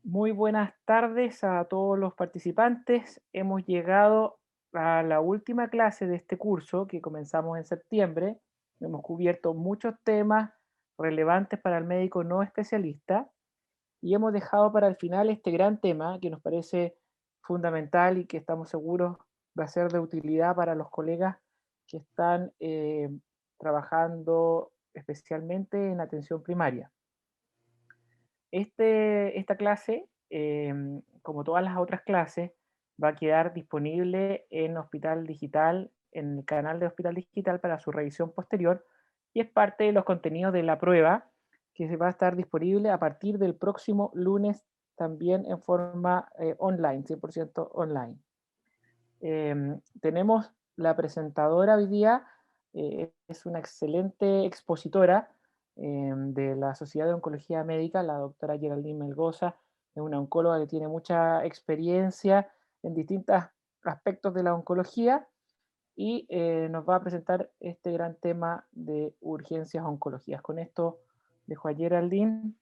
Muy buenas tardes a todos los participantes. Hemos llegado a la última clase de este curso que comenzamos en septiembre. Hemos cubierto muchos temas relevantes para el médico no especialista y hemos dejado para el final este gran tema que nos parece fundamental y que estamos seguros va a ser de utilidad para los colegas que están trabajando especialmente en atención primaria. Esta clase, como todas las otras clases, va a quedar disponible en Hospital Digital, en el canal de Hospital Digital para su revisión posterior y es parte de los contenidos de la prueba que se va a estar disponible a partir del próximo lunes también en forma online, 100% online. Tenemos la presentadora hoy día, es una excelente expositora de la Sociedad de Oncología Médica, la doctora Geraldine Melgoza, es una oncóloga que tiene mucha experiencia en distintos aspectos de la oncología y nos va a presentar este gran tema de urgencias oncológicas. Con esto dejo a Geraldine.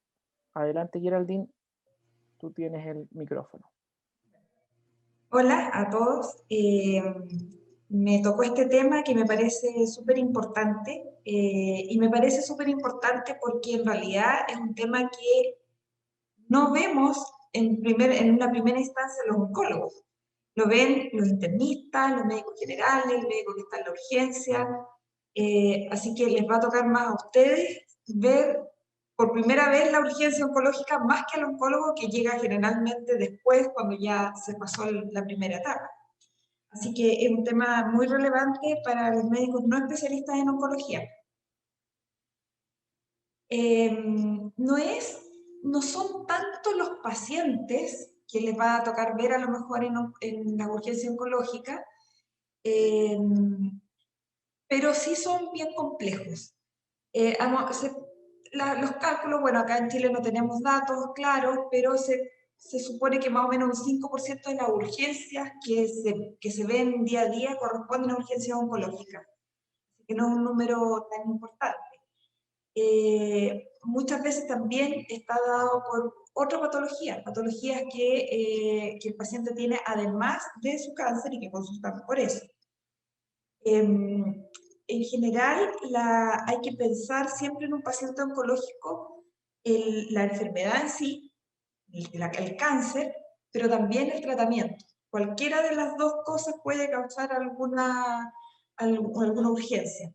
Adelante, Geraldine, tú tienes el micrófono. Hola a todos. Me tocó este tema que me parece súper importante y me parece súper importante porque en realidad es un tema que no vemos en una primera instancia los oncólogos. Lo ven los internistas, los médicos generales, el médico que está en la urgencia. Así que les va a tocar más a ustedes ver por primera vez la urgencia oncológica más que al oncólogo que llega generalmente después cuando ya se pasó la primera etapa. Así que es un tema muy relevante para los médicos no especialistas en oncología. No no son tanto los pacientes que les va a tocar ver a lo mejor en la urgencia oncológica, eh, pero sí son bien complejos. Los cálculos, bueno, acá en Chile no tenemos datos claros, pero se supone que más o menos un 5% de las urgencias que se ven día a día corresponden a urgencias oncológicas, así que no es un número tan importante. Muchas veces también está dado por otra patología, patologías que el paciente tiene además de su cáncer y que consultan por eso. En general, hay que pensar siempre en un paciente oncológico la enfermedad en sí, el cáncer, pero también el tratamiento. Cualquiera de las dos cosas puede causar alguna urgencia.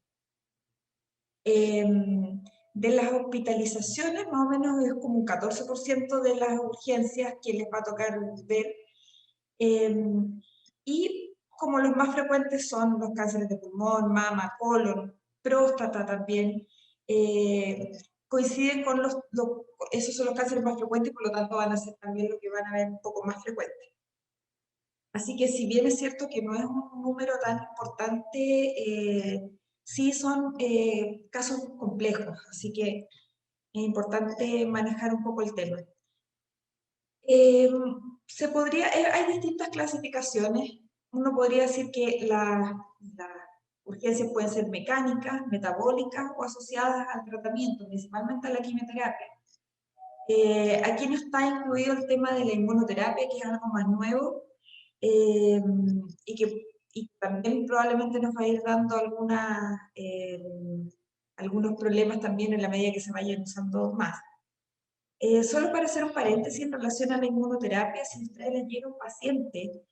De las hospitalizaciones, más o menos es como un 14% de las urgencias que les va a tocar ver. Y como los más frecuentes son los cánceres de pulmón, mama, colon, próstata también, coinciden con esos son los cánceres más frecuentes y por lo tanto van a ser también los que van a ver un poco más frecuentes. Así que si bien es cierto que no es un número tan importante, sí son casos complejos, así que es importante manejar un poco el tema. Eh, hay distintas clasificaciones. Uno podría decir que las urgencias pueden ser mecánicas, metabólicas o asociadas al tratamiento, principalmente a la quimioterapia. Aquí no está incluido el tema de la inmunoterapia, que es algo más nuevo, eh, y también probablemente nos va a ir dando algunos problemas también en la medida que se vayan usando más. Solo para hacer un paréntesis en relación a la inmunoterapia, si a ustedes les llega un paciente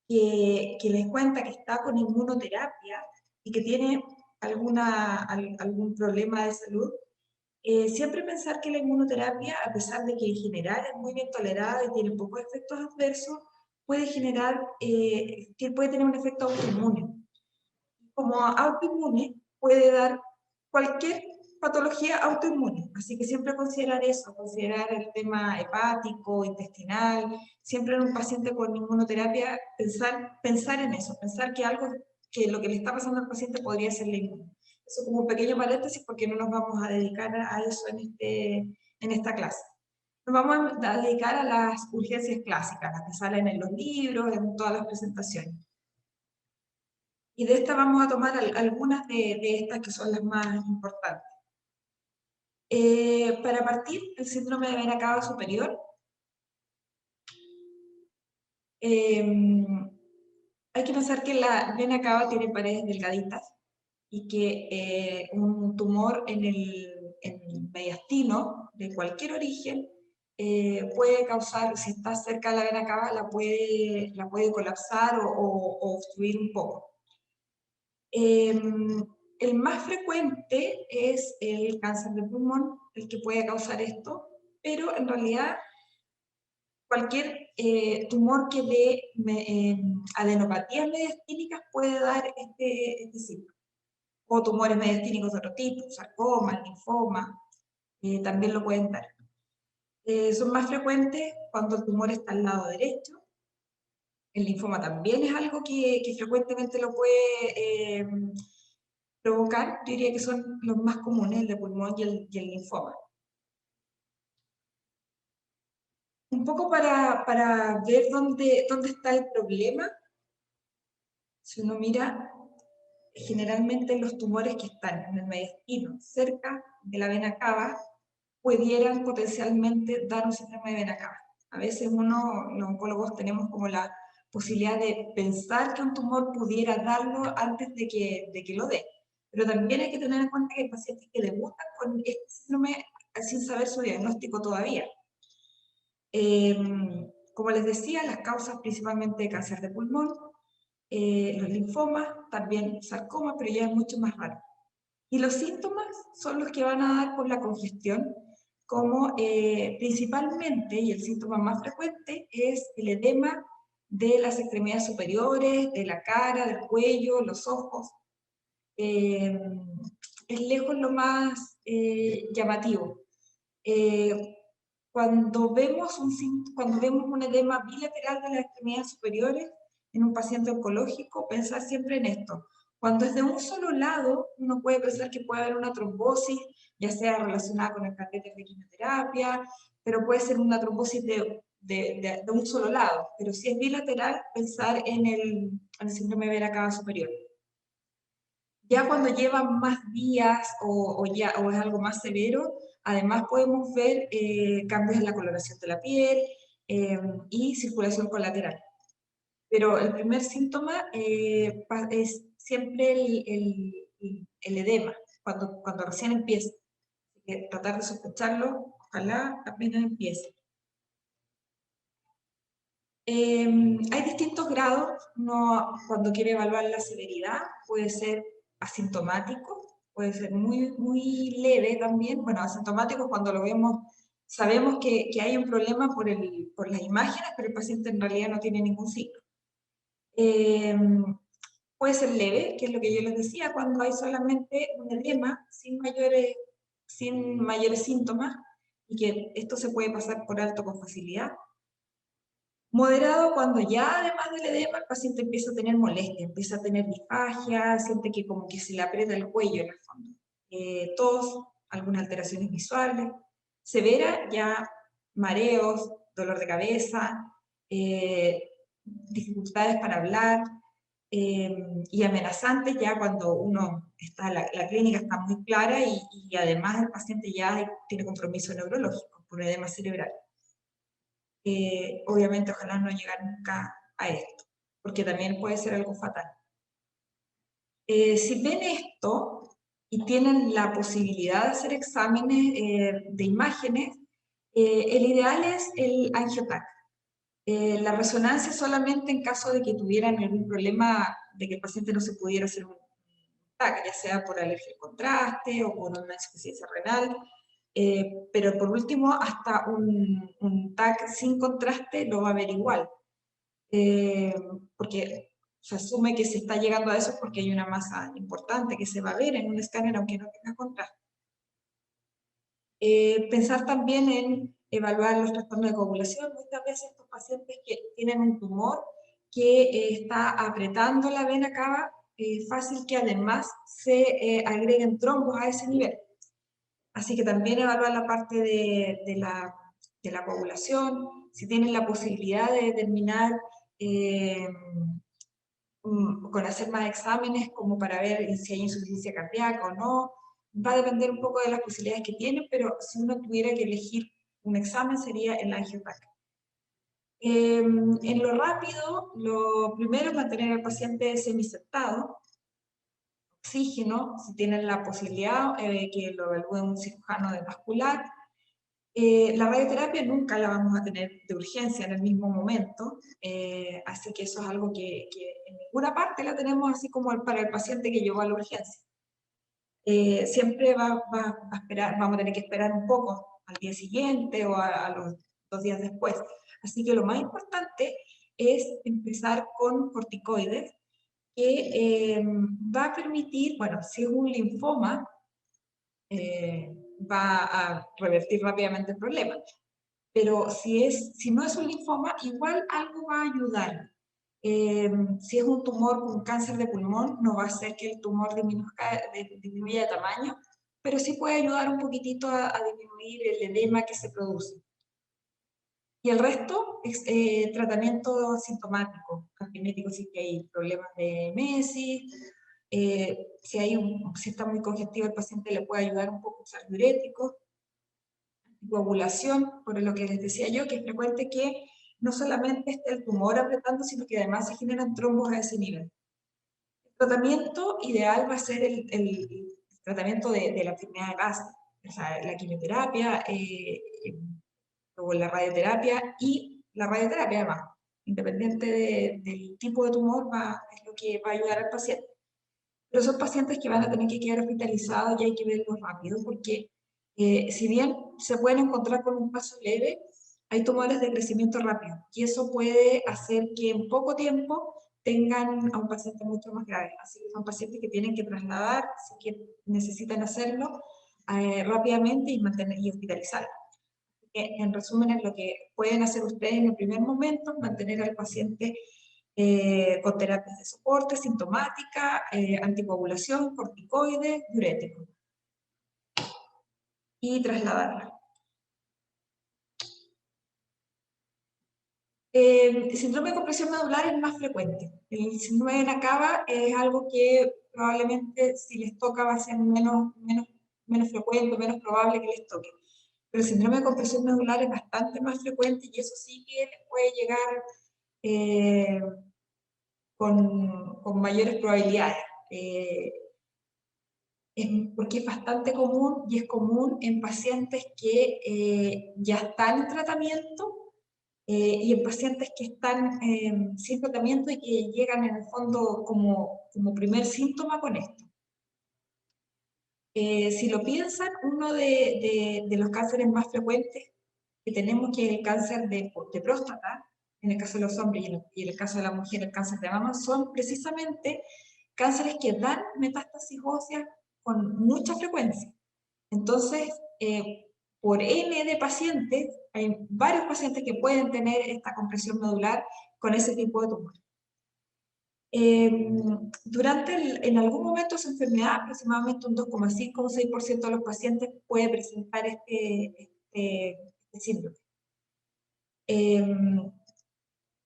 que les cuenta que está con inmunoterapia y que tiene algún problema de salud, siempre pensar que la inmunoterapia, a pesar de que en general es muy bien tolerada y tiene pocos efectos adversos, puede tener un efecto autoinmune. Como autoinmune puede dar cualquier patología autoinmune, así que siempre considerar eso, considerar el tema hepático, intestinal, siempre en un paciente con inmunoterapia, pensar en eso, pensar que lo que le está pasando al paciente podría ser la inmune. Eso como un pequeño paréntesis porque no nos vamos a dedicar a eso en esta clase. Nos vamos a dedicar a las urgencias clásicas, las que salen en los libros, en todas las presentaciones. Y de estas vamos a tomar algunas de estas que son las más importantes. Para partir, el síndrome de vena cava superior Hay que pensar que la vena cava tiene paredes delgaditas y que un tumor en el mediastino de cualquier origen puede causar, si está cerca de la vena cava, la puede colapsar o obstruir un poco. El más frecuente es el cáncer de pulmón, el que puede causar esto, pero en realidad cualquier tumor que dé adenopatías mediastínicas puede dar este síntoma. O tumores mediastínicos de otro tipo, sarcoma, linfoma, también lo pueden dar. Son más frecuentes cuando el tumor está al lado derecho. El linfoma también es algo que frecuentemente lo puede provocar. Yo diría que son los más comunes, el de pulmón y el linfoma. Un poco para ver dónde está el problema, si uno mira, generalmente los tumores que están en el mediastino, cerca de la vena cava, pudieran potencialmente dar un síndrome de vena cava. A veces los oncólogos tenemos como la posibilidad de pensar que un tumor pudiera darlo antes de que lo dé. Pero también hay que tener en cuenta que hay pacientes que debutan con este síndrome sin saber su diagnóstico todavía. Como les decía, las causas principalmente de cáncer de pulmón, los linfomas, también sarcoma, pero ya es mucho más raro. Y los síntomas son los que van a dar por la congestión, como principalmente, y el síntoma más frecuente, es el edema de las extremidades superiores, de la cara, del cuello, los ojos. Es lejos lo más llamativo. Cuando vemos un edema bilateral de las extremidades superiores en un paciente oncológico, pensar siempre en esto. Cuando es de un solo lado, uno puede pensar que puede haber una trombosis, ya sea relacionada con el catéter de quimioterapia, pero puede ser una trombosis de un solo lado. Pero si es bilateral, pensar en el síndrome de vena cava superior. Ya cuando lleva más días o es algo más severo, además podemos ver cambios en la coloración de la piel y circulación colateral. Pero el primer síntoma es siempre el edema, cuando recién empieza. Así que tratar de sospecharlo, ojalá apenas empiece. Hay distintos grados, cuando quiere evaluar la severidad, puede ser asintomático, puede ser muy leve también. Bueno, asintomático cuando lo vemos, sabemos que hay un problema por las imágenes, pero el paciente en realidad no tiene ningún signo. Puede ser leve, que es lo que yo les decía, cuando hay solamente un edema sin mayores síntomas, y que esto se puede pasar por alto con facilidad. Moderado cuando ya además del edema el paciente empieza a tener molestia, empieza a tener disfagia, siente que como que se le aprieta el cuello en el fondo. Tos, algunas alteraciones visuales. Severa, ya mareos, dolor de cabeza, dificultades para hablar, y amenazante ya cuando la clínica está muy clara y además el paciente ya tiene compromiso neurológico por edema cerebral. Obviamente ojalá no llegar nunca a esto, porque también puede ser algo fatal. Si ven esto y tienen la posibilidad de hacer exámenes de imágenes, el ideal es el angioTAC. La resonancia solamente en caso de que tuvieran algún problema de que el paciente no se pudiera hacer un TAC, ya sea por alergia al contraste o por una insuficiencia renal. Pero por último, hasta un TAC sin contraste lo va a ver igual, porque se asume que se está llegando a eso porque hay una masa importante que se va a ver en un escáner aunque no tenga contraste. Pensar también en evaluar los trastornos de coagulación. Muchas veces estos pacientes que tienen un tumor que está apretando la vena cava, fácil que además se agreguen trombos a ese nivel. Así que también evaluar la parte de la coagulación, si tienen la posibilidad de determinar con hacer más exámenes como para ver si hay insuficiencia cardíaca o no. Va a depender un poco de las posibilidades que tienen, pero si uno tuviera que elegir un examen sería el angioTAC. En lo rápido, lo primero es mantener al paciente semisentado, oxígeno, si tienen la posibilidad, que lo evalúe un cirujano de vascular. La radioterapia nunca la vamos a tener de urgencia en el mismo momento, así que eso es algo que en ninguna parte la tenemos así como para el paciente que llegó a la urgencia. Siempre va a esperar, vamos a tener que esperar un poco al día siguiente o a los 2 días después. Así que lo más importante es empezar con corticoides, que va a permitir, bueno, si es un linfoma, va a revertir rápidamente el problema. Pero si no es un linfoma, igual algo va a ayudar. Si es un tumor con cáncer de pulmón, no va a hacer que el tumor disminuya de tamaño, pero sí puede ayudar un poquitito a disminuir el edema que se produce. Y el resto es tratamiento sintomático, antiemético si hay problemas de mesis, si está muy congestivo el paciente le puede ayudar un poco a usar diuréticos, coagulación, por lo que les decía yo, que es frecuente que no solamente esté el tumor apretando, sino que además se generan trombos a ese nivel. El tratamiento ideal va a ser el tratamiento de la enfermedad de base, o sea, la quimioterapia, o la radioterapia, y la radioterapia además, independiente del tipo de tumor, es lo que va a ayudar al paciente. Pero son pacientes que van a tener que quedar hospitalizados y hay que verlos rápido, porque si bien se pueden encontrar con un paso leve, hay tumores de crecimiento rápido, y eso puede hacer que en poco tiempo tengan a un paciente mucho más grave. Así que son pacientes que tienen que trasladar, si que necesitan hacerlo rápidamente y hospitalizar. En resumen, es lo que pueden hacer ustedes en el primer momento, mantener al paciente con terapias de soporte, sintomática, anticoagulación, corticoides, diuréticos, y trasladarla. El síndrome de compresión medular es más frecuente. El síndrome de Nakaba es algo que probablemente si les toca va a ser menos frecuente, menos probable que les toque. Pero el síndrome de compresión medular es bastante más frecuente y eso sí que les puede llegar con mayores probabilidades. Porque es bastante común y es común en pacientes que ya están en tratamiento y en pacientes que están sin tratamiento y que llegan en el fondo como primer síntoma con esto. Si lo piensan, uno de los cánceres más frecuentes que tenemos, que es el cáncer de próstata, en el caso de los hombres y en el caso de la mujer, el cáncer de mama, son precisamente cánceres que dan metástasis óseas con mucha frecuencia. Entonces, por N de pacientes, hay varios pacientes que pueden tener esta compresión medular con ese tipo de tumor. En algún momento de su enfermedad, aproximadamente un 2,5 o 6% de los pacientes puede presentar este síndrome.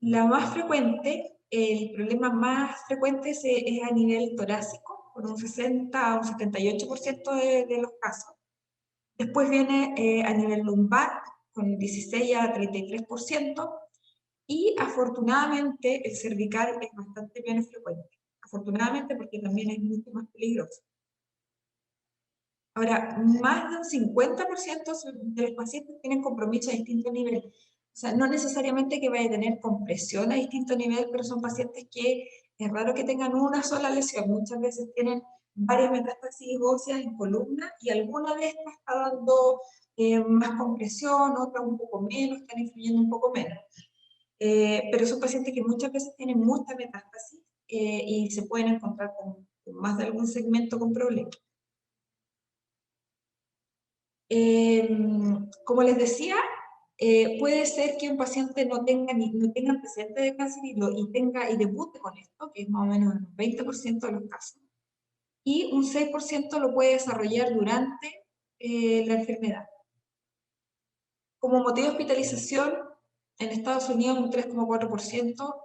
La más frecuente, el problema más frecuente es a nivel torácico, con un 60 a un 78% de los casos. Después viene a nivel lumbar, con 16 a 33%, y afortunadamente el cervical es bastante menos frecuente. Afortunadamente, porque también es mucho más peligroso. Ahora, más de un 50% de los pacientes tienen compromiso a distinto nivel. O sea, no necesariamente que vaya a tener compresión a distinto nivel, pero son pacientes que es raro que tengan una sola lesión. Muchas veces tienen varias metástasis óseas en columna y alguna de estas está dando más compresión, otra un poco menos, están influyendo un poco menos. Pero son pacientes que muchas veces tienen mucha metástasis y se pueden encontrar con más de algún segmento con problemas. Como les decía, puede ser que un paciente no tenga antecedentes de cáncer y debute con esto, que es más o menos el 20% de los casos, y un 6% lo puede desarrollar durante la enfermedad. Como motivo de hospitalización, en Estados Unidos un 3,4%,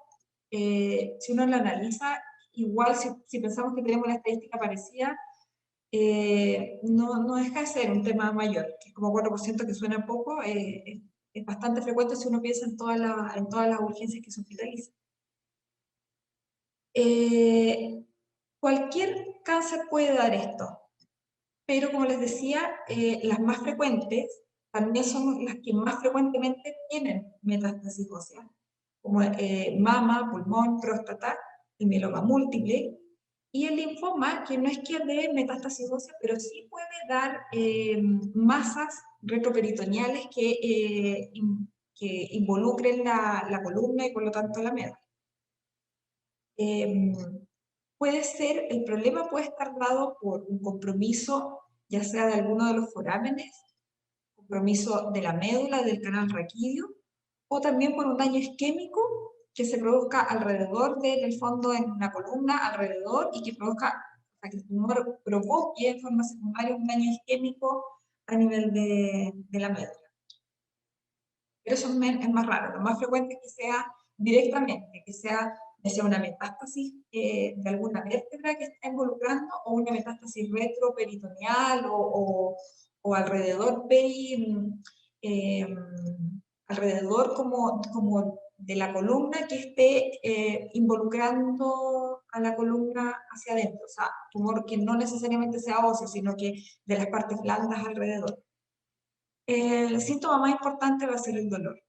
si uno lo analiza, igual si pensamos que tenemos una estadística parecida, no deja de ser un tema mayor, que es como 4% que suena poco, Es bastante frecuente si uno piensa en todas las urgencias que se hospitalizan. Cualquier cáncer puede dar esto, pero como les decía, las más frecuentes también son las que más frecuentemente tienen metástasis ósea, como mama, pulmón, próstata, el mieloma múltiple, y el linfoma, que no es que dé metástasis ósea, pero sí puede dar masas retroperitoneales que involucren la columna y por lo tanto la médula. Puede ser, el problema puede estar dado por un compromiso, ya sea de alguno de los forámenes, compromiso de la médula, del canal raquídeo, o también por un daño isquémico que se produzca alrededor del fondo en la columna, alrededor, y que produzca, o sea, que el tumor provoque en forma secundaria un daño isquémico a nivel de la médula. Pero eso es más raro, lo más frecuente es que sea directamente, que sea una metástasis de alguna vértebra que está involucrando, o una metástasis retroperitoneal, o alrededor eh, alrededor como de la columna que esté involucrando a la columna hacia adentro, o sea, tumor que no necesariamente sea óseo, sino que de las partes blandas alrededor. El síntoma más importante va a ser el dolor.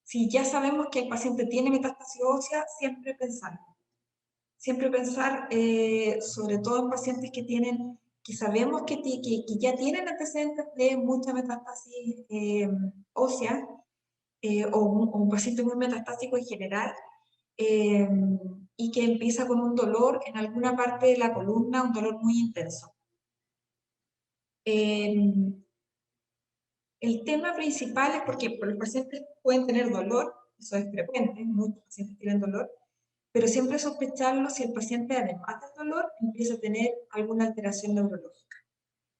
Si ya sabemos que el paciente tiene metástasis ósea, siempre pensar, sobre todo en pacientes que sabemos que ya tienen antecedentes de mucha metástasis ósea, o un paciente muy metastásico en general, eh, y que empieza con un dolor en alguna parte de la columna, un dolor muy intenso. El tema principal es porque los pacientes pueden tener dolor, eso es frecuente, muchos pacientes tienen dolor, pero siempre sospecharlo si el paciente, además del dolor, empieza a tener alguna alteración neurológica.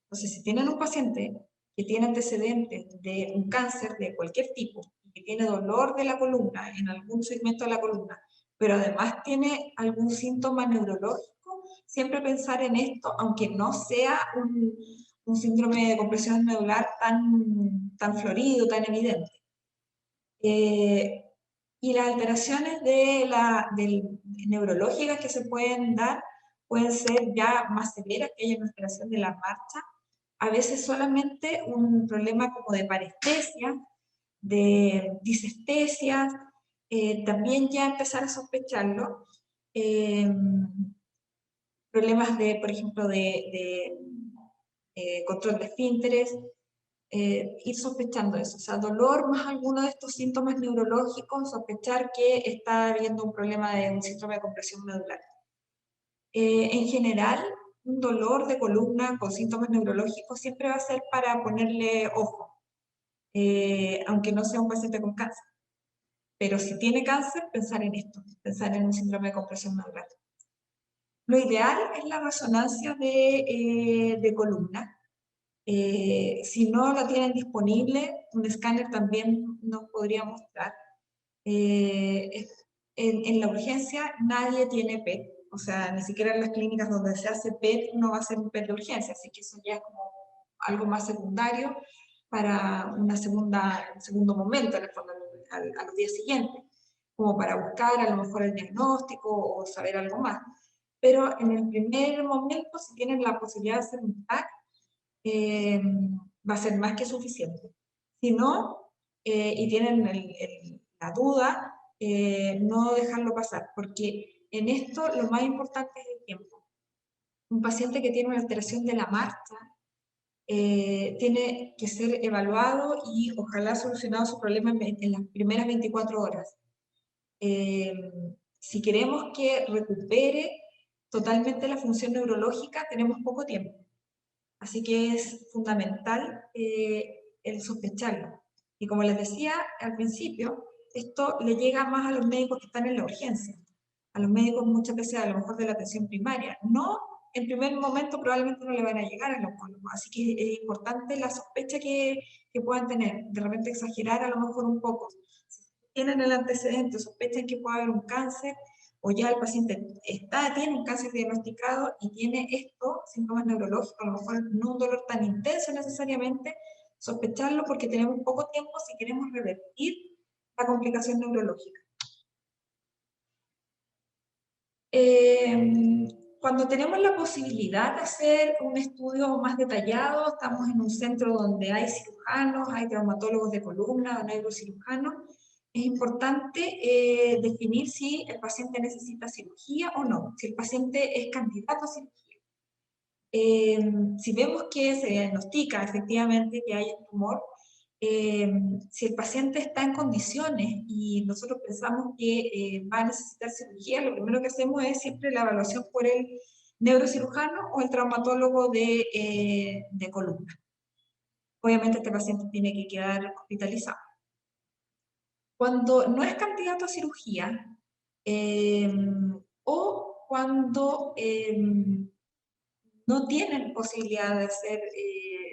Entonces, si tienen un paciente que tiene antecedentes de un cáncer de cualquier tipo, que tiene dolor de la columna, en algún segmento de la columna, pero además tiene algún síntoma neurológico, siempre pensar en esto, aunque no sea un síndrome de compresión medular tan florido, tan evidente. Y las alteraciones neurológicas que se pueden dar pueden ser ya más severas, que haya una alteración de la marcha, a veces solamente un problema como de parestesia, de disestesia, también ya empezar a sospecharlo. Problemas de, por ejemplo, control de esfínteres, ir sospechando eso, o sea, dolor más alguno de estos síntomas neurológicos, sospechar que está habiendo un problema de un síndrome de compresión medular. En general, un dolor de columna con síntomas neurológicos siempre va a ser para ponerle ojo, aunque no sea un paciente con cáncer. Pero si tiene cáncer, pensar en esto, pensar en un síndrome de compresión medular. Lo ideal es la resonancia de columna. Si no la tienen disponible, un escáner también nos podría mostrar. En la urgencia nadie tiene PET, o sea, ni siquiera en las clínicas donde se hace PET no va a ser un PET de urgencia, así que eso ya es como algo más secundario para un segundo momento, en el fondo, a los días siguientes, como para buscar a lo mejor el diagnóstico o saber algo más. Pero en el primer momento, si tienen la posibilidad de hacer un TAC, va a ser más que suficiente. Si no, y tienen la duda, no dejarlo pasar, porque en esto lo más importante es el tiempo. Un paciente que tiene una alteración de la marcha tiene que ser evaluado y ojalá solucionado su problema en las primeras 24 horas. Si queremos que recupere totalmente la función neurológica, tenemos poco tiempo. Así que es fundamental el sospecharlo. Y como les decía al principio, esto le llega más a los médicos que están en la urgencia, a los médicos muchas veces a lo mejor de la atención primaria. No, en primer momento probablemente no le van a llegar al oncólogo, así que es importante la sospecha que puedan tener, de repente exagerar a lo mejor un poco. Si tienen el antecedente, sospechan que puede haber un cáncer, o ya el paciente tiene un cáncer diagnosticado y tiene estos síntomas neurológicos, a lo mejor no un dolor tan intenso necesariamente, sospecharlo porque tenemos poco tiempo si queremos revertir la complicación neurológica. Cuando tenemos la posibilidad de hacer un estudio más detallado, estamos en un centro donde hay cirujanos, hay traumatólogos de columna, o neurocirujanos, es importante definir si el paciente necesita cirugía o no, si el paciente es candidato a cirugía. Si vemos que se diagnostica efectivamente que hay un tumor, si el paciente está en condiciones y nosotros pensamos que va a necesitar cirugía, lo primero que hacemos es siempre la evaluación por el neurocirujano o el traumatólogo de columna. Obviamente este paciente tiene que quedar hospitalizado. Cuando no es candidato a cirugía, o cuando no tienen posibilidad de hacer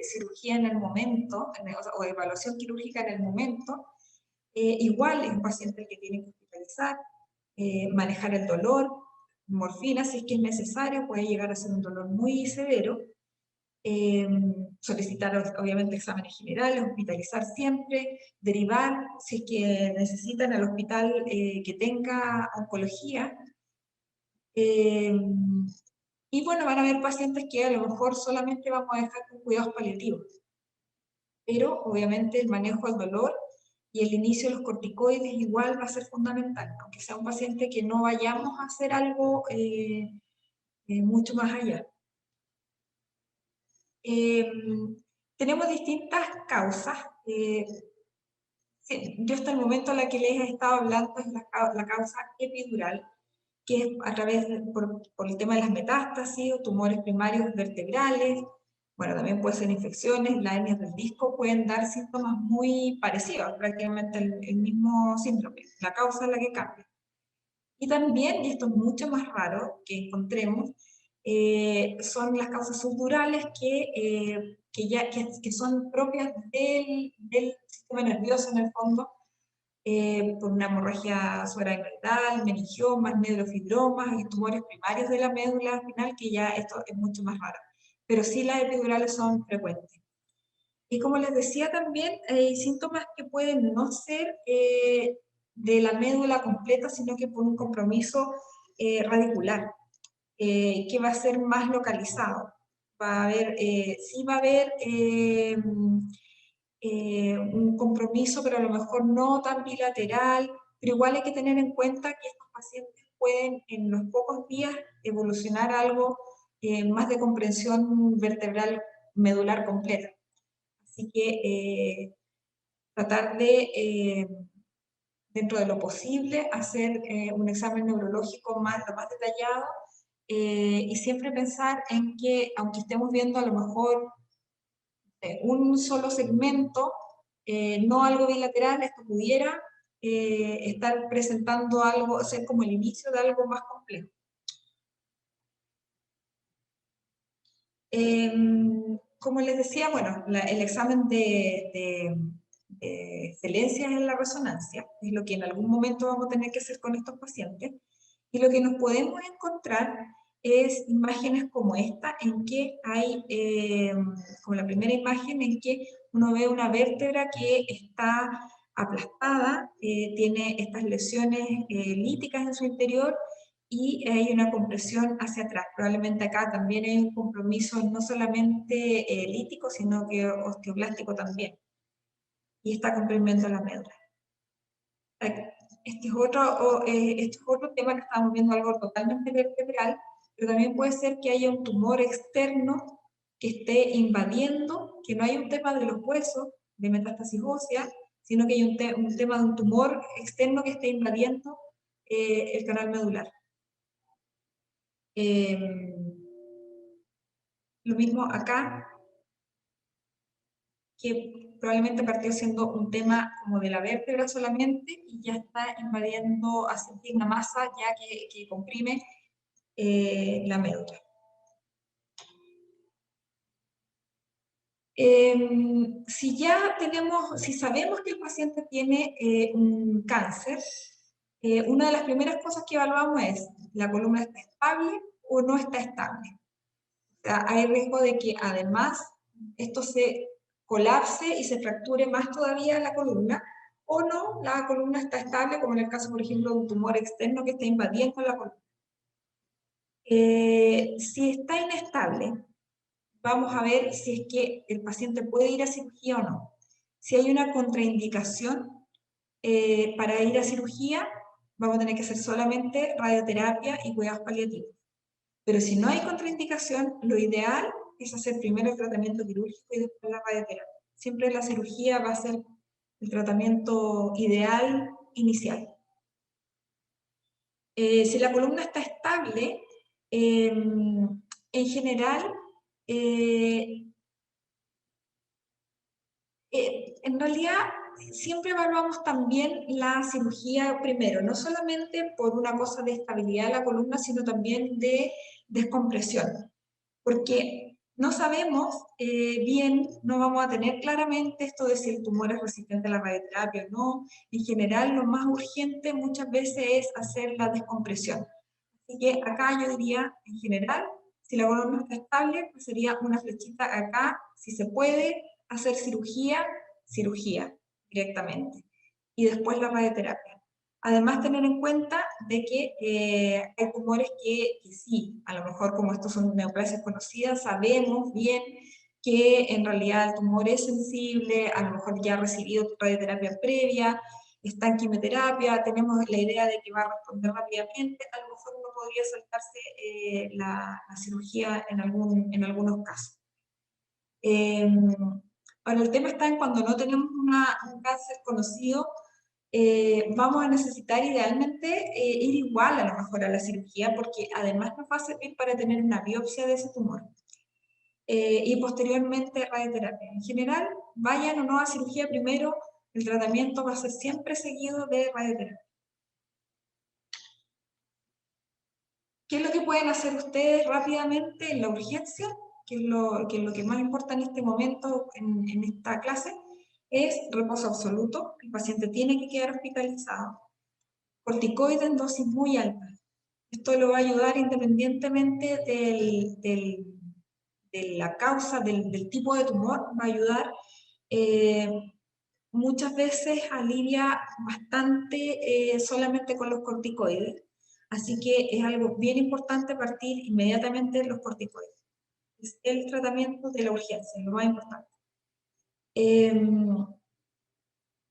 cirugía en el momento, o evaluación quirúrgica en el momento, igual es un paciente el que tiene que hospitalizar, manejar el dolor, morfina si es que es necesario, puede llegar a ser un dolor muy severo, solicitar obviamente exámenes generales, hospitalizar siempre, derivar si es que necesitan al hospital que tenga oncología. Y bueno, van a haber pacientes que a lo mejor solamente vamos a dejar con cuidados paliativos, pero obviamente el manejo del dolor y el inicio de los corticoides igual va a ser fundamental, aunque sea un paciente que no vayamos a hacer algo mucho más allá. Tenemos distintas causas. Yo hasta el momento la que les he estado hablando es la causa epidural, que es a través por el tema de las metástasis o tumores primarios vertebrales. Bueno, también puede ser infecciones, las hernias del disco pueden dar síntomas muy parecidos, prácticamente el mismo síndrome, la causa es la que cambia. Y también, y esto es mucho más raro que encontremos, son las causas subdurales que son propias del sistema nervioso en el fondo, por una hemorragia suprarrenal, meningiomas, neurofibromas y tumores primarios de la médula espinal, que ya esto es mucho más raro. Pero sí las epidurales son frecuentes. Y como les decía también, hay síntomas que pueden no ser de la médula completa, sino que por un compromiso radicular, que va a ser más localizado. Va a haber, sí va a haber un compromiso, pero a lo mejor no tan bilateral, pero igual hay que tener en cuenta que estos pacientes pueden en los pocos días evolucionar a algo más de comprensión vertebral medular completa. Así que tratar de, dentro de lo posible, hacer un examen neurológico lo más detallado y siempre pensar en que, aunque estemos viendo a lo mejor un solo segmento, no algo bilateral, esto pudiera estar presentando algo, ser como el inicio de algo más complejo. Como les decía, bueno, el examen de excelencias en la resonancia es lo que en algún momento vamos a tener que hacer con estos pacientes, y lo que nos podemos encontrar es imágenes como esta, en que hay, como la primera imagen, en que uno ve una vértebra que está aplastada, tiene estas lesiones líticas en su interior, y hay una compresión hacia atrás. Probablemente acá también hay un compromiso no solamente lítico, sino que osteoblástico también. Y está comprimiendo la médula. Este es otro tema que estamos viendo, algo totalmente vertebral, pero también puede ser que haya un tumor externo que esté invadiendo, que no hay un tema de los huesos, de metástasis ósea, sino que hay un tema de un tumor externo que esté invadiendo el canal medular. Lo mismo acá, que probablemente partió siendo un tema como de la vértebra solamente y ya está invadiendo, hace una masa ya que comprime la médula. Si sabemos que el paciente tiene un cáncer, una de las primeras cosas que evaluamos es, ¿la columna está estable o no está estable? O sea, hay riesgo de que además esto se colapse y se fracture más todavía la columna, o no, la columna está estable, como en el caso, por ejemplo, de un tumor externo que está invadiendo la columna. Si está inestable, vamos a ver si es que el paciente puede ir a cirugía o no. Si hay una contraindicación para ir a cirugía, vamos a tener que hacer solamente radioterapia y cuidados paliativos. Pero si no hay contraindicación, lo ideal es hacer primero el tratamiento quirúrgico y después la radioterapia. Siempre la cirugía va a ser el tratamiento ideal inicial. Si la columna está estable, en general, en realidad siempre evaluamos también la cirugía primero, no solamente por una cosa de estabilidad de la columna, sino también de descompresión, porque no sabemos bien, no vamos a tener claramente esto de si el tumor es resistente a la radioterapia o no. En general, lo más urgente muchas veces es hacer la descompresión. Así que acá yo diría, en general, si la columna está estable, pues sería una flechita acá, si se puede hacer cirugía, cirugía directamente. Y después la radioterapia. Además, tener en cuenta de que hay tumores que sí, a lo mejor como estos son neoplasias conocidas, sabemos bien que en realidad el tumor es sensible, a lo mejor ya ha recibido radioterapia previa, está en quimioterapia, tenemos la idea de que va a responder rápidamente, a lo mejor uno podría saltarse la cirugía en algunos casos. Ahora, el tema está en cuando no tenemos un cáncer conocido, vamos a necesitar idealmente ir igual a lo mejor a la cirugía, porque además nos va a servir para tener una biopsia de ese tumor. Y posteriormente radioterapia. En general, vayan o no a cirugía primero, el tratamiento va a ser siempre seguido de radioterapia. ¿Qué es lo que pueden hacer ustedes rápidamente en la urgencia? Que es lo que más importa en este momento, en esta clase, es reposo absoluto. El paciente tiene que quedar hospitalizado. Corticoides en dosis muy altas. Esto lo va a ayudar independientemente de la causa, del tipo de tumor, va a ayudar. Muchas veces alivia bastante solamente con los corticoides. Así que es algo bien importante partir inmediatamente de los corticoides. Es el tratamiento de la urgencia, lo más importante.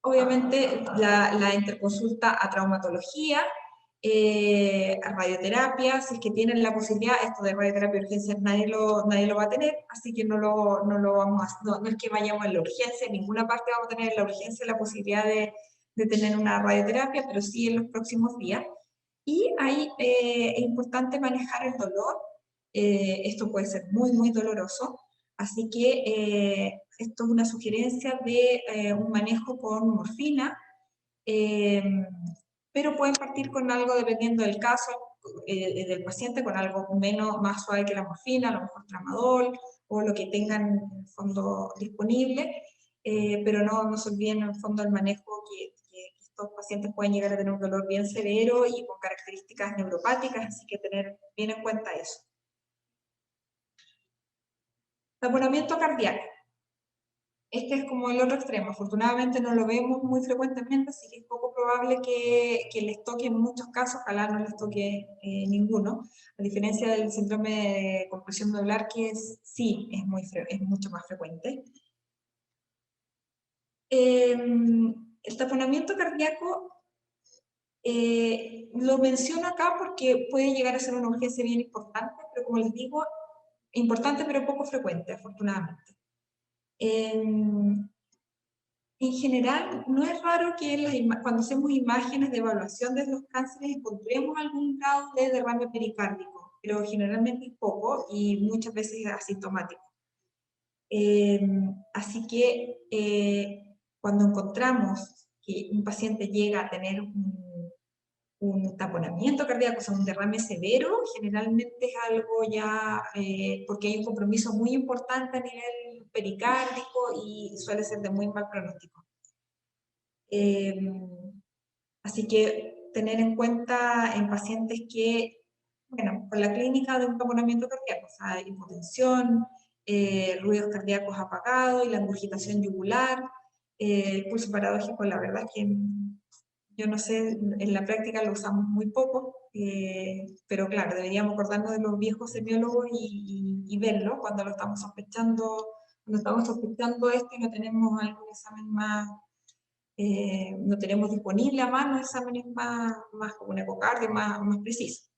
Obviamente la interconsulta a traumatología, a radioterapia, si es que tienen la posibilidad, esto de radioterapia de urgencia nadie lo va a tener, así que no lo vamos a, no es que vayamos en la urgencia, en ninguna parte vamos a tener en la urgencia la posibilidad de tener una radioterapia, pero sí en los próximos días. Y ahí es importante manejar el dolor, esto puede ser muy, muy doloroso, así que esto es una sugerencia de un manejo con morfina, eh, pero pueden partir con algo, dependiendo del caso del paciente, con algo más suave que la morfina, a lo mejor tramadol, o lo que tengan en el fondo disponible, pero no se olviden en el fondo el manejo que estos pacientes pueden llegar a tener un dolor bien severo y con características neuropáticas, así que tener bien en cuenta eso. Taponamiento cardíaco. Este es como el otro extremo. Afortunadamente no lo vemos muy frecuentemente, así que es poco probable que les toque en muchos casos, ojalá no les toque ninguno, a diferencia del síndrome de compresión medular, que sí es mucho más frecuente. El taponamiento cardíaco lo menciono acá porque puede llegar a ser una urgencia bien importante, pero como les digo, importante pero poco frecuente, afortunadamente. En general, no es raro que cuando hacemos imágenes de evaluación de los cánceres encontremos algún grado de derrame pericárdico, pero generalmente es poco y muchas veces es asintomático. Así que cuando encontramos que un paciente llega a tener un taponamiento cardíaco, o sea, un derrame severo, generalmente es algo ya, porque hay un compromiso muy importante a nivel pericárdico y suele ser de muy mal pronóstico. Así que tener en cuenta en pacientes que, bueno, con la clínica de un taponamiento cardíaco, o sea, hipotensión, ruidos cardíacos apagados y la ingurgitación yugular, el pulso paradójico, la verdad es que yo no sé, en la práctica lo usamos muy poco, pero claro, deberíamos acordarnos de los viejos semiólogos y verlo cuando estamos sospechando esto y no tenemos algún examen más, no tenemos disponible a mano exámenes más como un ecocardio más preciso.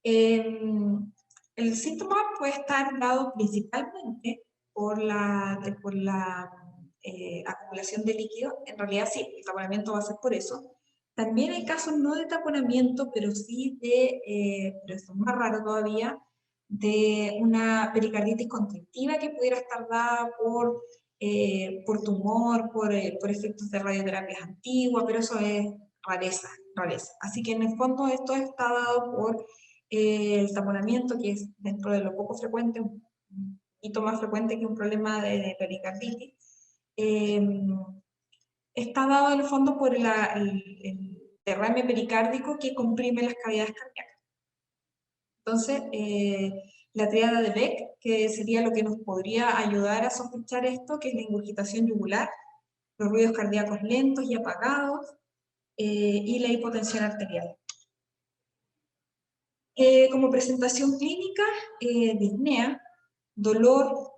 El síntoma puede estar dado principalmente por la acumulación de líquido. En realidad sí, el taponamiento va a ser por eso. También hay casos no de taponamiento, pero sí pero esto es más raro todavía, de una pericarditis constrictiva que pudiera estar dada por tumor, por efectos de radioterapias antiguas, pero eso es rareza, rareza. Así que en el fondo esto está dado por el taponamiento, que es dentro de lo poco frecuente, un poquito más frecuente que un problema de pericarditis, está dado en el fondo por el derrame pericárdico que comprime las cavidades cardíacas. Entonces, la triada de Beck, que sería lo que nos podría ayudar a sospechar esto, que es la ingurgitación yugular, los ruidos cardíacos lentos y apagados, y la hipotensión arterial. Como presentación clínica, disnea, dolor.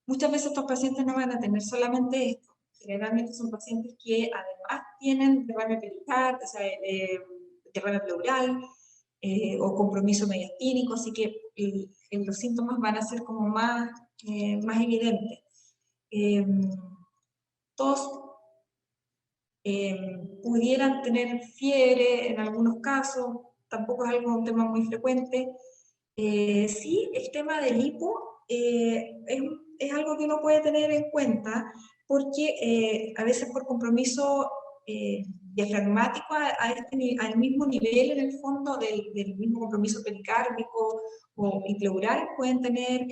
Muchas veces estos pacientes no van a tener solamente esto. Generalmente son pacientes que además tienen derrame pericárdico, o sea, derrame pleural o compromiso mediastínico, así que los síntomas van a ser como más evidentes. Tos, pudieran tener fiebre en algunos casos, tampoco es algo un tema muy frecuente. Sí, el tema del hipo es algo que uno puede tener en cuenta porque a veces por compromiso diafragmático al mismo nivel en el fondo del mismo compromiso pericárdico y pleural pueden tener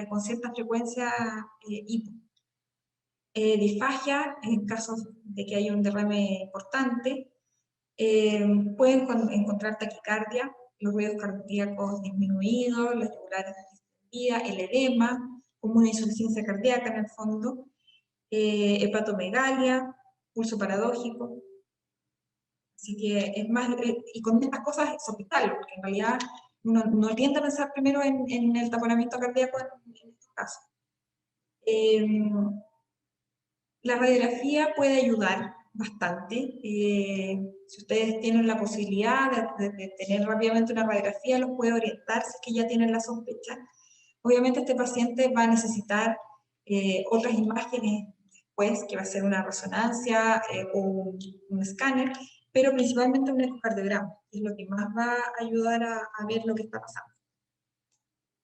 con cierta frecuencia hipo. Disfagia en casos de que haya un derrame importante. Pueden encontrar taquicardia, los ruidos cardíacos disminuidos, las yugulares distendidas, el edema, como una insuficiencia cardíaca en el fondo, hepatomegalia, pulso paradójico. Así que es más, y con estas cosas es hospital, porque en realidad uno no tiende a pensar primero en el taponamiento cardíaco en estos casos. La radiografía puede ayudar bastante. Si ustedes tienen la posibilidad de tener rápidamente una radiografía, los puede orientar si es que ya tienen la sospecha. Obviamente este paciente va a necesitar otras imágenes después, que va a ser una resonancia o un escáner, pero principalmente un ecocardiograma, que es lo que más va a ayudar a ver lo que está pasando.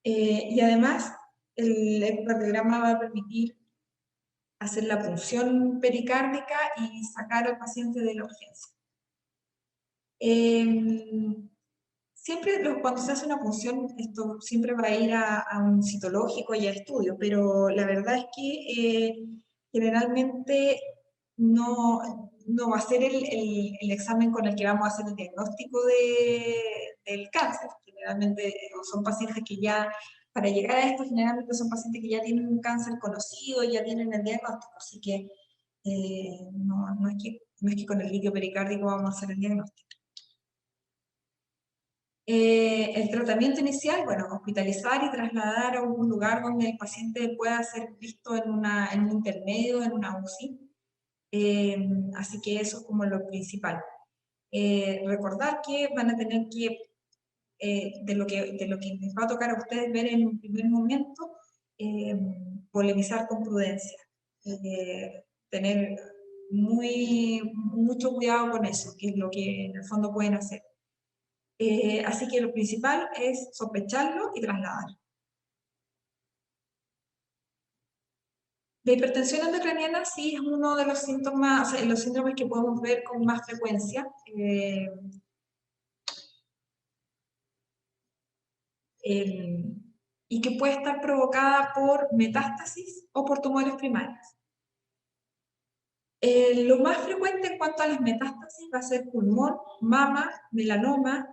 Y además, el ecocardiograma va a permitir hacer la punción pericárdica y sacar al paciente de la urgencia. Siempre cuando se hace una punción, esto siempre va a ir a un citológico y a estudio, pero la verdad es que generalmente no va a ser el examen con el que vamos a hacer el diagnóstico del cáncer. Generalmente son pacientes que ya, para llegar a esto, generalmente son pacientes que ya tienen un cáncer conocido, ya tienen el diagnóstico, así que no es que con el líquido pericárdico vamos a hacer el diagnóstico. El tratamiento inicial, bueno, hospitalizar y trasladar a un lugar donde el paciente pueda ser visto en un intermedio, en una UCI. Así que eso es como lo principal. Recordar que van a tener que, de lo que les va a tocar a ustedes ver en un primer momento, polemizar con prudencia. Tener mucho cuidado con eso, que es lo que en el fondo pueden hacer. Así que lo principal es sospecharlo y trasladar. La hipertensión endocraniana sí es uno de los síntomas, o sea, los síndromes que podemos ver con más frecuencia. Y que puede estar provocada por metástasis o por tumores primarios. Lo más frecuente en cuanto a las metástasis va a ser pulmón, mama, melanoma.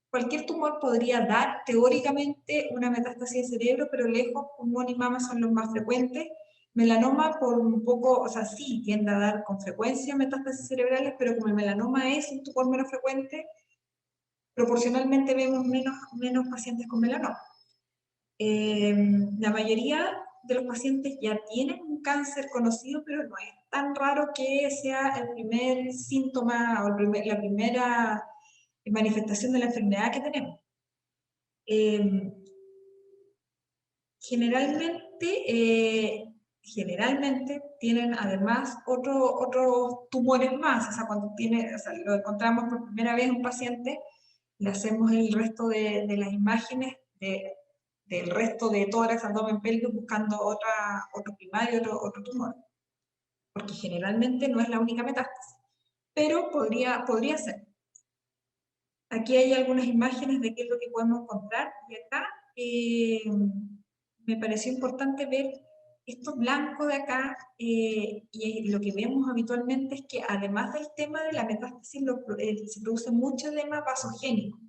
Cualquier tumor podría dar teóricamente una metástasis de cerebro, pero lejos, pulmón y mama son los más frecuentes. Melanoma por un poco, o sea, sí tiende a dar con frecuencia metástasis cerebrales, pero como el melanoma es un tumor menos frecuente, proporcionalmente vemos menos pacientes con melanoma. La mayoría de los pacientes ya tienen un cáncer conocido, pero no es tan raro que sea el primer síntoma o la primera manifestación de la enfermedad que tenemos. Generalmente tienen además otros tumores más, o sea, lo encontramos por primera vez en un paciente, le hacemos el resto de las imágenes del resto de tórax, abdomen, pelvis, buscando otro primario, otro tumor, porque generalmente no es la única metástasis, pero podría ser. Aquí hay algunas imágenes de qué es lo que podemos encontrar, y acá me pareció importante ver esto blanco de acá, y lo que vemos habitualmente es que además del tema de la metástasis, se produce mucho edema vasogénico,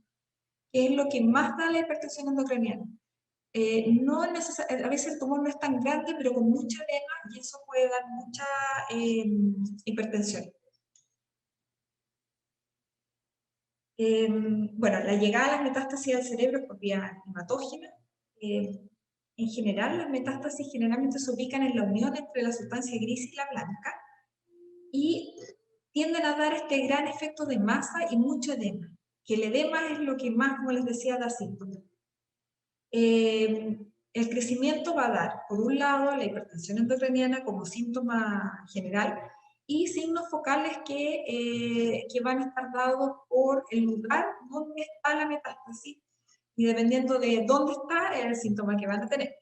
que es lo que más da la hipertensión endocrinal. No a veces el tumor no es tan grande, pero con mucho edema, y eso puede dar mucha hipertensión. Bueno, la llegada a las metástasis al cerebro es por vía hematógena. En general, las metástasis generalmente se ubican en la unión entre la sustancia gris y la blanca y tienden a dar este gran efecto de masa y mucho edema, que el edema es lo que más, como les decía, da síntomas. El crecimiento va a dar, por un lado, la hipertensión endocriniana como síntoma general, y signos focales que van a estar dados por el lugar donde está la metástasis, y dependiendo de dónde está, es el síntoma que van a tener.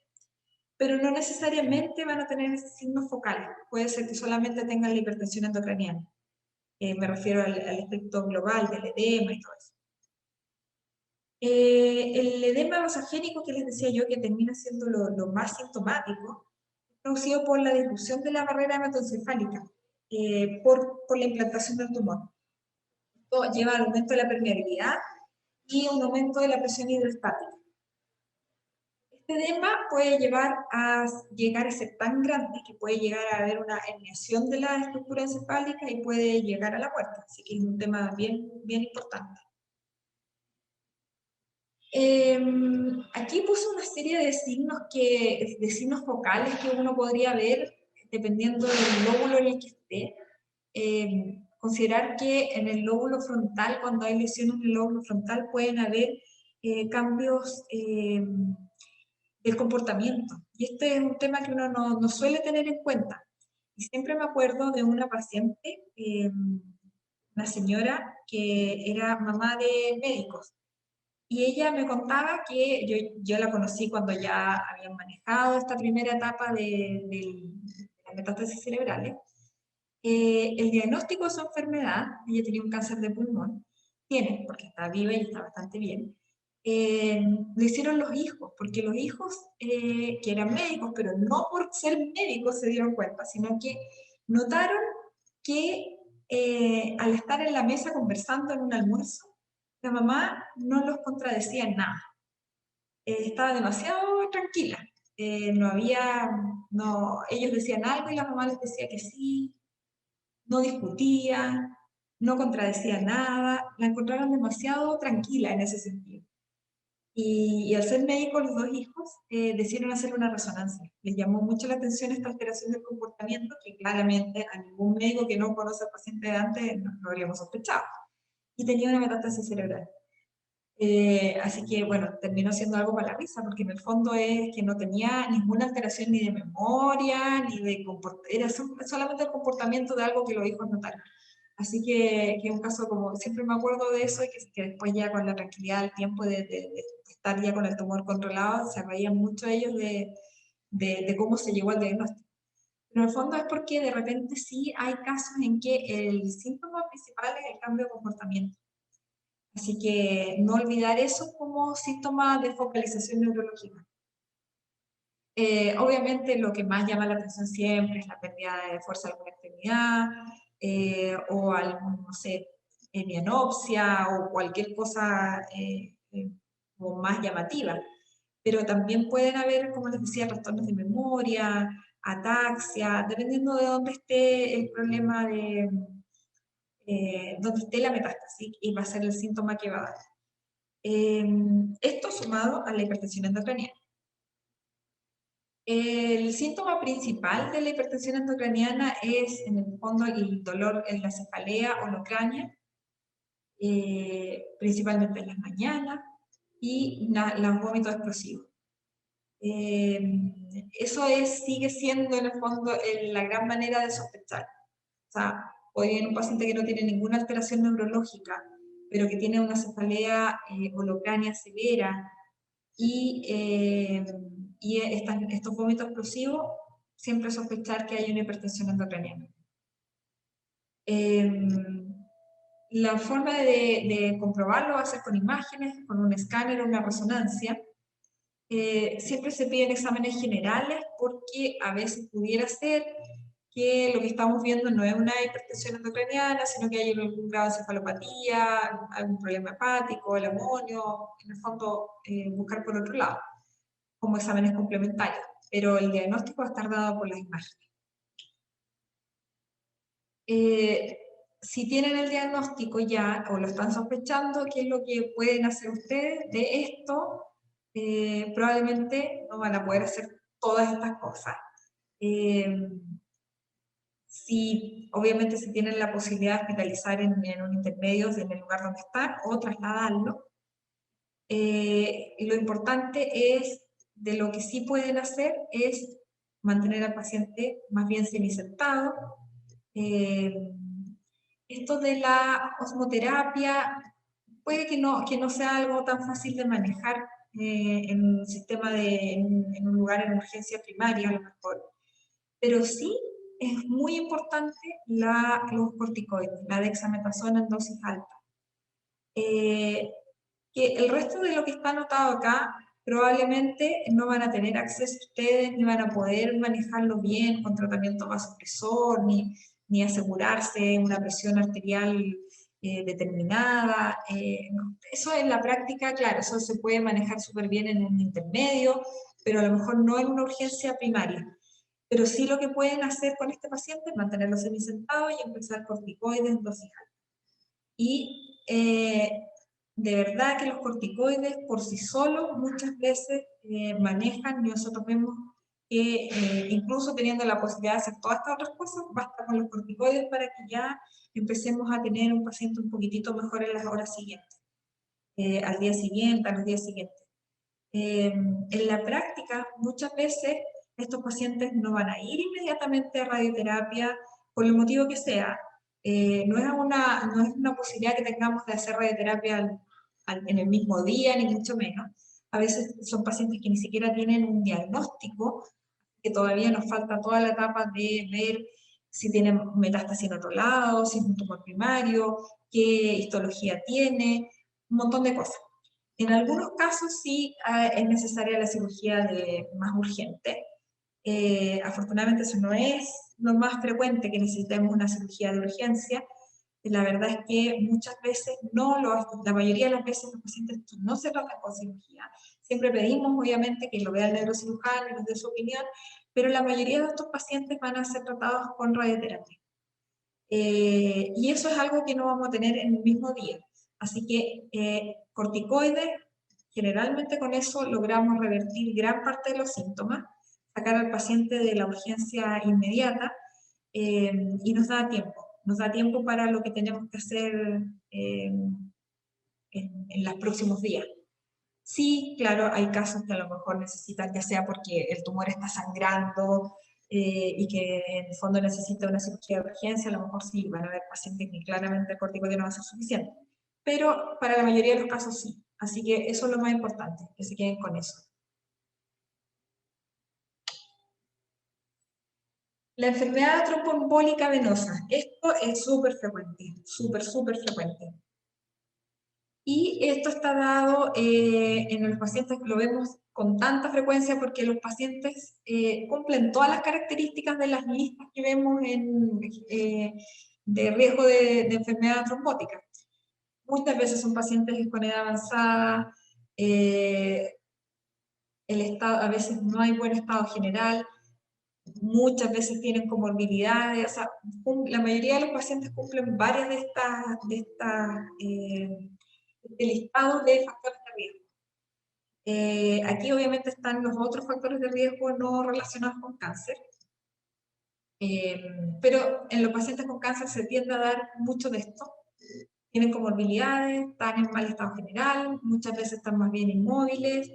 Pero no necesariamente van a tener signos focales, puede ser que solamente tengan la hipertensión endocriniana. Me refiero al efecto global del edema y todo eso. El edema vasogénico que les decía yo, que termina siendo lo más sintomático, es producido por la disminución de la barrera hematoencefálica, por la implantación del tumor. Esto lleva al aumento de la permeabilidad y un aumento de la presión hidrostática. Este edema puede llegar a ser tan grande que puede llegar a haber una herniación de la estructura encefálica y puede llegar a la muerte, así que es un tema bien, bien importante. Aquí puse una serie de signos focales que uno podría ver dependiendo del lóbulo en el que esté. Considerar que en el lóbulo frontal, cuando hay lesiones en el lóbulo frontal, pueden haber cambios del comportamiento. Y este es un tema que uno no suele tener en cuenta. Y siempre me acuerdo de una paciente, una señora que era mamá de médicos. Y ella me contaba que yo la conocí cuando ya habían manejado esta primera etapa de las metástasis cerebrales. El diagnóstico de su enfermedad, ella tenía un cáncer de pulmón, porque está viva y está bastante bien, lo hicieron los hijos, porque los hijos, que eran médicos, pero no por ser médicos se dieron cuenta, sino que notaron que al estar en la mesa conversando en un almuerzo, la mamá no los contradecía en nada. Estaba demasiado tranquila. Ellos decían algo y la mamá les decía que sí, no discutía, no contradecía nada, la encontraron demasiado tranquila en ese sentido. Y al ser médicos los dos hijos, decidieron hacer una resonancia. Les llamó mucho la atención esta alteración del comportamiento que claramente a ningún médico que no conoce al paciente de antes no habríamos sospechado. Y tenía una metástasis cerebral. Así que, bueno, terminó siendo algo para la risa, porque en el fondo es que no tenía ninguna alteración ni de memoria, ni de comportamiento, era solamente el comportamiento de algo que los hijos notaron. Así que es un caso como, siempre me acuerdo de eso, y que después ya con la tranquilidad del tiempo de estar ya con el tumor controlado, se reían mucho ellos de cómo se llegó al diagnóstico. Pero en el fondo es porque de repente sí hay casos en que el síntoma principal es el cambio de comportamiento. Así que no olvidar eso como síntoma de focalización neurológica. Obviamente lo que más llama la atención siempre es la pérdida de fuerza de alguna extremidad, o algún, no sé, hemianopsia o cualquier cosa como más llamativa. Pero también pueden haber, como les decía, trastornos de memoria, ataxia, dependiendo de dónde esté el problema de, donde esté la metástasis, y va a ser el síntoma que va a dar. Esto sumado a la hipertensión endocraniana. El síntoma principal de la hipertensión endocraniana es, en el fondo, el dolor en la cefalea o la cránea, principalmente en las mañanas, y los vómitos explosivos. Eso sigue siendo, en el fondo, la gran manera de sospechar. O sea, hoy en un paciente que no tiene ninguna alteración neurológica, pero que tiene una cefalea holocránea severa, y estos vómitos explosivos, siempre sospechar que hay una hipertensión endocraniana. La forma de comprobarlo va a ser con imágenes, con un escáner o una resonancia. Siempre se piden exámenes generales porque a veces pudiera ser que lo que estamos viendo no es una hipertensión endocraniana, sino que hay algún grado de cefalopatía, algún problema hepático, el amonio, en el fondo buscar por otro lado, como exámenes complementarios, pero el diagnóstico va a estar dado por las imágenes. Si tienen el diagnóstico ya o lo están sospechando, ¿qué es lo que pueden hacer ustedes de esto? Probablemente no van a poder hacer todas estas cosas. Si, obviamente, si tienen la posibilidad de hospitalizar en un intermedio, en el lugar donde están, o trasladarlo. Lo importante es, de lo que sí pueden hacer, es mantener al paciente más bien semisentado. Esto de la osmoterapia puede que no sea algo tan fácil de manejar en un sistema en un lugar en urgencia primaria, a lo mejor. Pero sí es muy importante los corticoides, la dexametasona en dosis alta. Que el resto de lo que está anotado acá probablemente no van a tener acceso ustedes, ni van a poder manejarlo bien con tratamiento vasopresor, ni asegurarse una presión arterial determinada. Eso en la práctica, claro, eso se puede manejar súper bien en un intermedio, pero a lo mejor no en una urgencia primaria. Pero sí lo que pueden hacer con este paciente es mantenerlo semisentado y empezar corticoides en dosis alta. Y de verdad que los corticoides por sí solos muchas veces manejan, y nosotros vemos que incluso teniendo la posibilidad de hacer todas estas otras cosas, basta con los corticoides para que ya empecemos a tener un paciente un poquitito mejor en las horas siguientes, al día siguiente, a los días siguientes. En la práctica, muchas veces estos pacientes no van a ir inmediatamente a radioterapia por el motivo que sea. No es una posibilidad que tengamos de hacer radioterapia en el mismo día, ni mucho menos. A veces son pacientes que ni siquiera tienen un diagnóstico, que todavía nos falta toda la etapa de ver si tienen metástasis en otro lado, si es un tumor primario, qué histología tiene, un montón de cosas. En algunos casos sí es necesaria la cirugía más urgente. Afortunadamente eso no es lo más frecuente, que necesitemos una cirugía de urgencia. La verdad es que muchas veces, la mayoría de las veces los pacientes no se tratan con cirugía. Siempre pedimos, obviamente, que lo vea el neurocirujano y nos dé su opinión, pero la mayoría de estos pacientes van a ser tratados con radioterapia. Y eso es algo que no vamos a tener en el mismo día. Así que corticoides, generalmente con eso logramos revertir gran parte de los síntomas, sacar al paciente de la urgencia inmediata, y nos da tiempo para lo que tenemos que hacer en los próximos días. Sí, claro, hay casos que a lo mejor necesitan, ya sea porque el tumor está sangrando y que en el fondo necesita una cirugía de urgencia, a lo mejor sí, van a haber pacientes que claramente el corticoide no va a ser suficiente. Pero para la mayoría de los casos sí. Así que eso es lo más importante, que se queden con eso. La enfermedad tromboembólica venosa. Esto es súper frecuente, súper frecuente. Y esto está dado en los pacientes, lo vemos con tanta frecuencia porque los pacientes cumplen todas las características de las listas que vemos de riesgo de enfermedad trombótica. Muchas veces son pacientes con edad avanzada, el estado, a veces no hay buen estado general, muchas veces tienen comorbilidades, o sea, la mayoría de los pacientes cumplen varias de este listado de factores de riesgo. Aquí obviamente están los otros factores de riesgo no relacionados con cáncer, pero en los pacientes con cáncer se tiende a dar mucho de esto. Tienen comorbilidades, están en mal estado general, muchas veces están más bien inmóviles,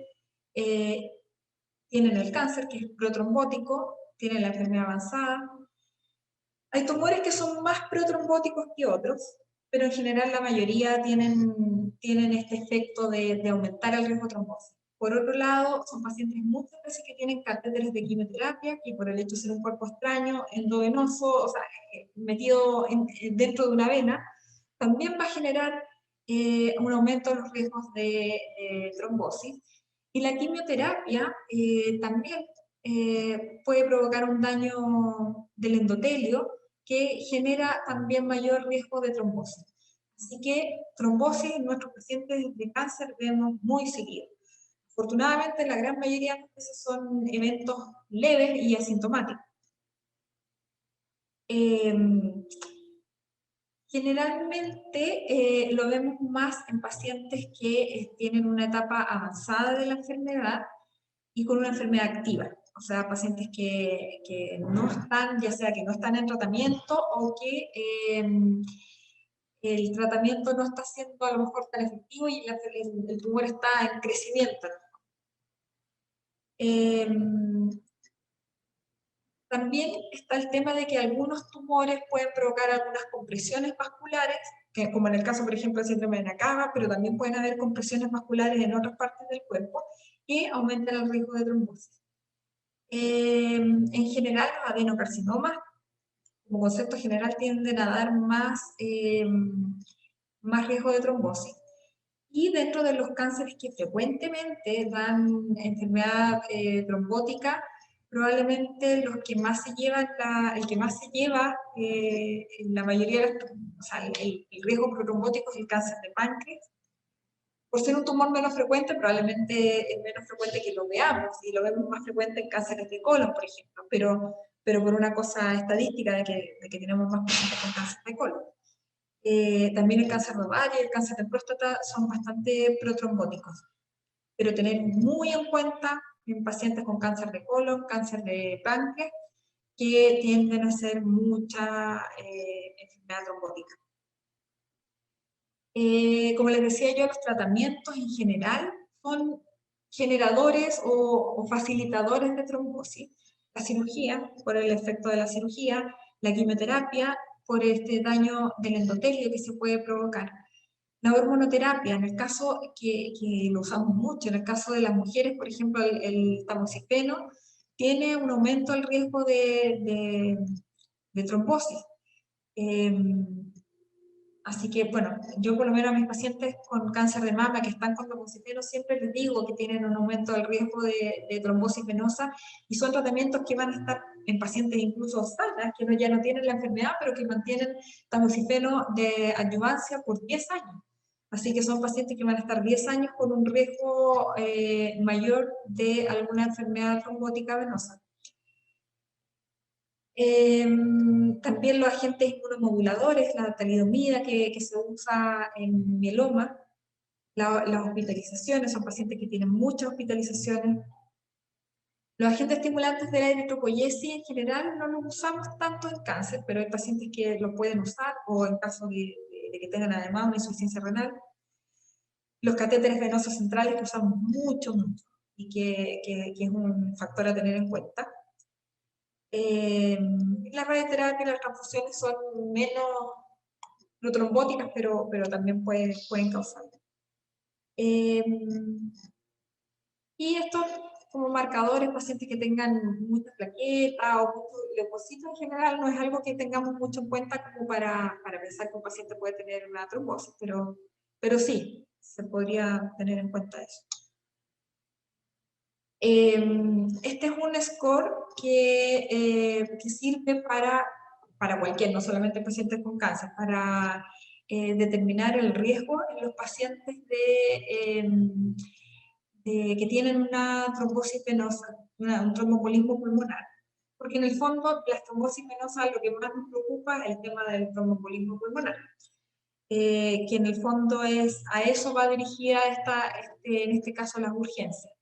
tienen el cáncer que es protrombótico, tienen la enfermedad avanzada. Hay tumores que son más protrombóticos que otros, pero en general la mayoría tienen este efecto de aumentar el riesgo de trombosis. Por otro lado, son pacientes muchas veces que tienen catéteres de quimioterapia, que por el hecho de ser un cuerpo extraño, endovenoso, o sea, metido dentro de una vena, también va a generar un aumento de los riesgos de trombosis. Y la quimioterapia también puede provocar un daño del endotelio que genera también mayor riesgo de trombosis. Así que trombosis en nuestros pacientes de cáncer vemos muy seguido. Afortunadamente, la gran mayoría de las veces son eventos leves y asintomáticos. Generalmente lo vemos más en pacientes que tienen una etapa avanzada de la enfermedad y con una enfermedad activa. O sea, pacientes que no están, ya sea que no están en tratamiento o que el tratamiento no está siendo a lo mejor tan efectivo y el tumor está en crecimiento. También está el tema de que algunos tumores pueden provocar algunas compresiones vasculares, que, como en el caso, por ejemplo, del síndrome de Nakaba, pero también pueden haber compresiones vasculares en otras partes del cuerpo que aumentan el riesgo de trombosis. En general, los adenocarcinomas, como concepto general, tienden a dar más riesgo de trombosis. Y dentro de los cánceres que frecuentemente dan enfermedad trombótica, probablemente los que más se llevan el que más se lleva en la mayoría de los, o sea, el riesgo protrombótico es el cáncer de páncreas. Por ser un tumor menos frecuente, probablemente es menos frecuente que lo veamos, y lo vemos más frecuente en cánceres de colon, por ejemplo, pero por una cosa estadística de que tenemos más pacientes con cáncer de colon. También el cáncer de ovario y el cáncer de próstata son bastante protrombóticos, pero tener muy en cuenta en pacientes con cáncer de colon, cáncer de páncreas, que tienden a ser mucha enfermedad trombótica. Como les decía yo, los tratamientos en general son generadores o facilitadores de trombosis. La cirugía, por el efecto de la cirugía, la quimioterapia, por este daño del endotelio que se puede provocar. La hormonoterapia, en el caso que lo usamos mucho, en el caso de las mujeres, por ejemplo, el tamoxifeno, tiene un aumento del riesgo de trombosis. Así que, bueno, yo por lo menos a mis pacientes con cáncer de mama que están con tamoxifeno siempre les digo que tienen un aumento del riesgo de trombosis venosa, y son tratamientos que van a estar en pacientes incluso sanas, que ya no tienen la enfermedad, pero que mantienen tamoxifeno de adyuvancia por 10 años. Así que son pacientes que van a estar 10 años con un riesgo mayor de alguna enfermedad trombótica venosa. También los agentes inmunomoduladores, la talidomida que se usa en mieloma, las hospitalizaciones, son pacientes que tienen muchas hospitalizaciones. Los agentes estimulantes de la eritropoyesis en general no los usamos tanto en cáncer, pero hay pacientes que lo pueden usar, o en caso de que tengan además una insuficiencia renal. Los catéteres venosos centrales que usamos mucho, y que es un factor a tener en cuenta. La radioterapia y las transfusiones son menos protrombóticas, pero también pueden causar. Y estos como marcadores, pacientes que tengan muchas plaquetas o mucho leucocitos en general, no es algo que tengamos mucho en cuenta como para pensar que un paciente puede tener una trombosis, pero sí, se podría tener en cuenta eso. Este es un score que sirve para cualquier, no solamente pacientes con cáncer, para determinar el riesgo en los pacientes que tienen una trombosis venosa, un tromboembolismo pulmonar. Porque en el fondo, las trombosis venosas lo que más nos preocupa es el tema del tromboembolismo pulmonar. Que en el fondo a eso va dirigida en este caso las urgencias.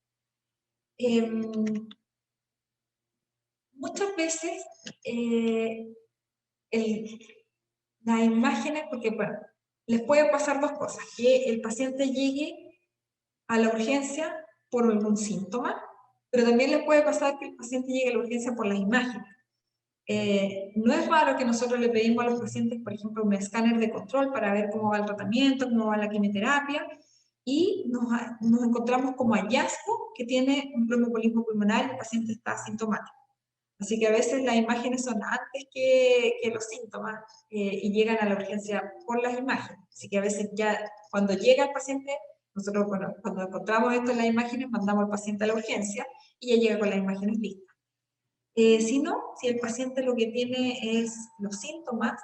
Muchas veces las imágenes, porque bueno, les puede pasar dos cosas, que el paciente llegue a la urgencia por algún síntoma, pero también les puede pasar que el paciente llegue a la urgencia por las imágenes. No es raro que nosotros le pedimos a los pacientes, por ejemplo, un escáner de control para ver cómo va el tratamiento, cómo va la quimioterapia, y nos encontramos como hallazgo que tiene un tromboembolismo pulmonar y el paciente está asintomático. Así que a veces las imágenes son antes que los síntomas y llegan a la urgencia por las imágenes. Así que a veces ya cuando llega el paciente, nosotros cuando encontramos esto en las imágenes, mandamos al paciente a la urgencia y ya llega con las imágenes listas. Si no, si el paciente lo que tiene es los síntomas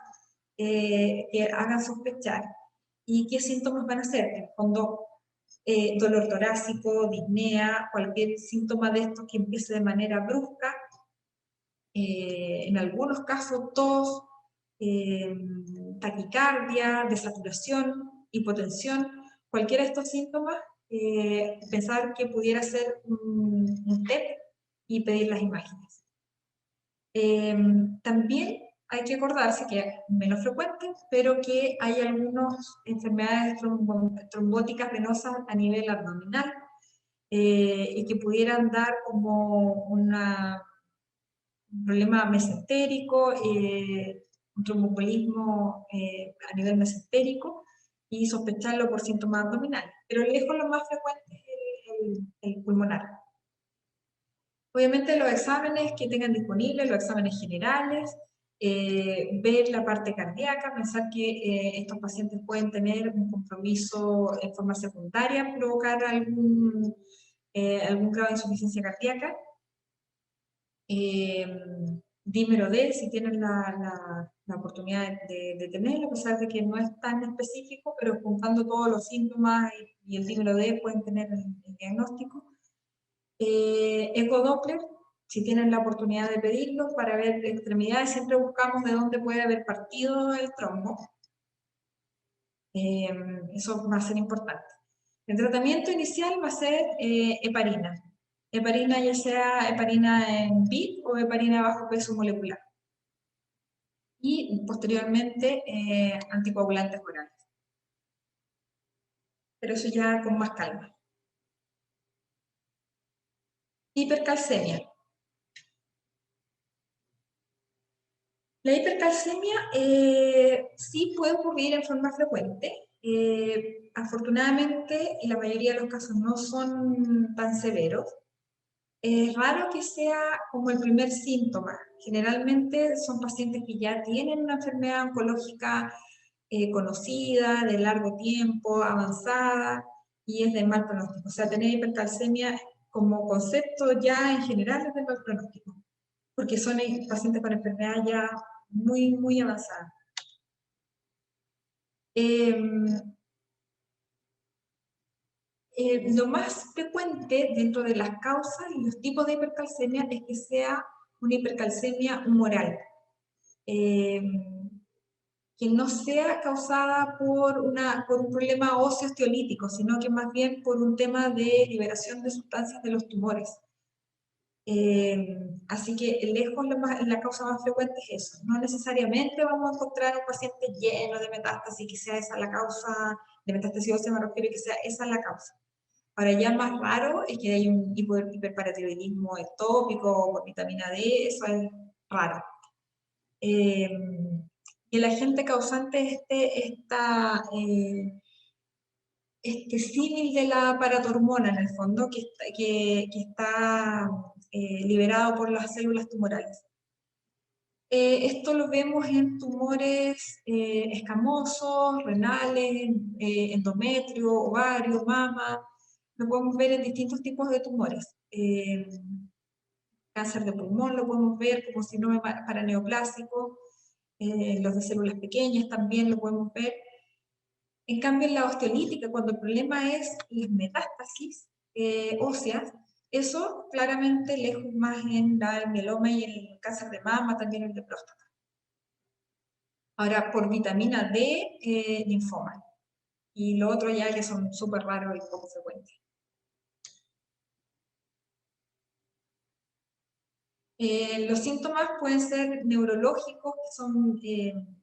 que hagan sospechar. ¿Y qué síntomas van a ser? En el fondo, dolor torácico, disnea, cualquier síntoma de estos que empiece de manera brusca, en algunos casos tos, taquicardia, desaturación, hipotensión, cualquiera de estos síntomas, pensar que pudiera ser un TEP y pedir las imágenes. También hay que acordarse que es menos frecuente, pero que hay algunas enfermedades trombóticas venosas a nivel abdominal y que pudieran dar como un problema mesentérico, un tromboembolismo a nivel mesentérico y sospecharlo por síntomas abdominales. Pero lejos lo más frecuente es el pulmonar. Obviamente los exámenes que tengan disponibles, los exámenes generales, ver la parte cardíaca, pensar que estos pacientes pueden tener un compromiso en forma secundaria, provocar algún grado de insuficiencia cardíaca. Dímero D, si tienen la oportunidad de tenerlo, a pesar de que no es tan específico, pero juntando todos los síntomas y el dímero D pueden tener el diagnóstico. Ecodoppler, si tienen la oportunidad de pedirlo, para ver extremidades, siempre buscamos de dónde puede haber partido el trombo. Eso va a ser importante. El tratamiento inicial va a ser heparina. Heparina ya sea heparina en PIB o heparina bajo peso molecular. Y posteriormente anticoagulantes orales. Pero eso ya con más calma. Hipercalcemia. La hipercalcemia sí puede ocurrir en forma frecuente. Afortunadamente, la mayoría de los casos no son tan severos. Es raro que sea como el primer síntoma. Generalmente son pacientes que ya tienen una enfermedad oncológica conocida, de largo tiempo, avanzada, y es de mal pronóstico. O sea, tener hipercalcemia como concepto ya en general es de mal pronóstico, porque son pacientes con enfermedad ya muy, muy avanzada. Lo más frecuente dentro de las causas y los tipos de hipercalcemia es que sea una hipercalcemia humoral, que no sea causada por un problema óseo osteolítico, sino que más bien por un tema de liberación de sustancias de los tumores. Así que lejos la causa más frecuente es eso. No necesariamente vamos a encontrar un paciente lleno de metástasis, que sea esa la causa, de metástasis ósea me refiero, que sea esa la causa. Ahora ya más raro es que hay un hiperparatiroidismo ectópico por vitamina D, eso es raro. Y el agente causante este símil de la paratormona en el fondo, que está liberado por las células tumorales. Esto lo vemos en tumores escamosos, renales, endometrio, ovario, mama. Lo podemos ver en distintos tipos de tumores. Cáncer de pulmón lo podemos ver como síndrome paraneoplásico. Los de células pequeñas también lo podemos ver. En cambio, en la osteolítica, cuando el problema es las metástasis óseas, eso claramente lejos más en el mieloma y el cáncer de mama, también el de próstata. Ahora, por vitamina D, linfoma. Y lo otro ya que son súper raros y poco frecuentes. Los síntomas pueden ser neurológicos, que son bien,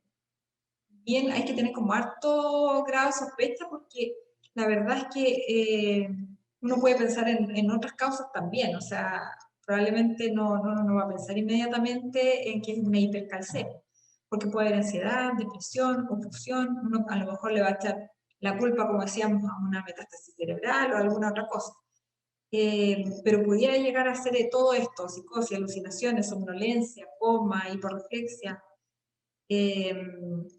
hay que tener como harto grado de sospecha, porque la verdad es que uno puede pensar en otras causas también, o sea, probablemente no va a pensar inmediatamente en que es una hipercalcemia, porque puede haber ansiedad, depresión, confusión, uno a lo mejor le va a echar la culpa, como decíamos, a una metástasis cerebral o a alguna otra cosa. Pero pudiera llegar a ser de todo esto: psicosis, alucinaciones, somnolencia, coma, hiporreflexia,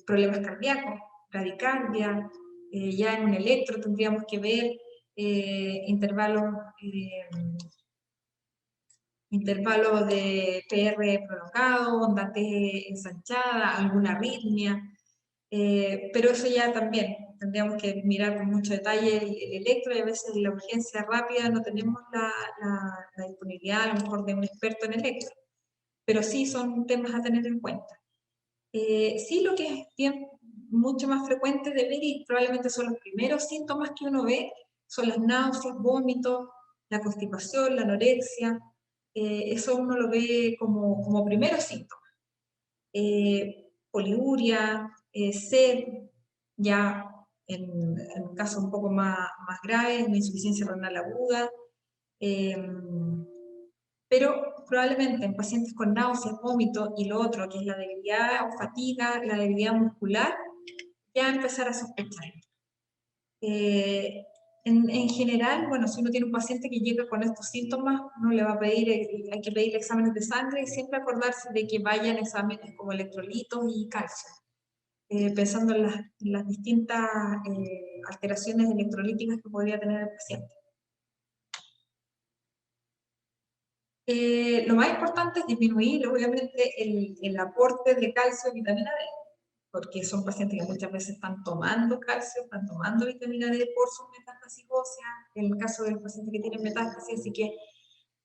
problemas cardíacos, bradicardia. Ya en un electro tendríamos que ver intervalos de PR prolongado, onda T ensanchada, alguna arritmia. Pero eso ya también tendríamos que mirar con mucho detalle el electro, y a veces en la urgencia rápida no tenemos la disponibilidad a lo mejor de un experto en electro, pero sí son temas a tener en cuenta. Sí, lo que es bien, mucho más frecuente de ver, y probablemente son los primeros síntomas que uno ve, son las náuseas, vómitos, la constipación, la anorexia. Eso uno lo ve como primeros síntomas. Poliuria, sed, ya en casos un poco más graves, una insuficiencia renal aguda. Pero probablemente en pacientes con náuseas, vómitos y lo otro, que es la debilidad o fatiga, la debilidad muscular, ya empezar a sospechar. En general, bueno, si uno tiene un paciente que llega con estos síntomas, uno le va a pedir, hay que pedirle exámenes de sangre, y siempre acordarse de que vayan exámenes como electrolitos y calcio, pensando en las distintas alteraciones electrolíticas que podría tener el paciente. Lo más importante es disminuir, obviamente, el aporte de calcio y vitamina D, porque son pacientes que muchas veces están tomando calcio, están tomando vitamina D por sus metástasis óseas, en el caso de los pacientes que tienen metástasis. Así que,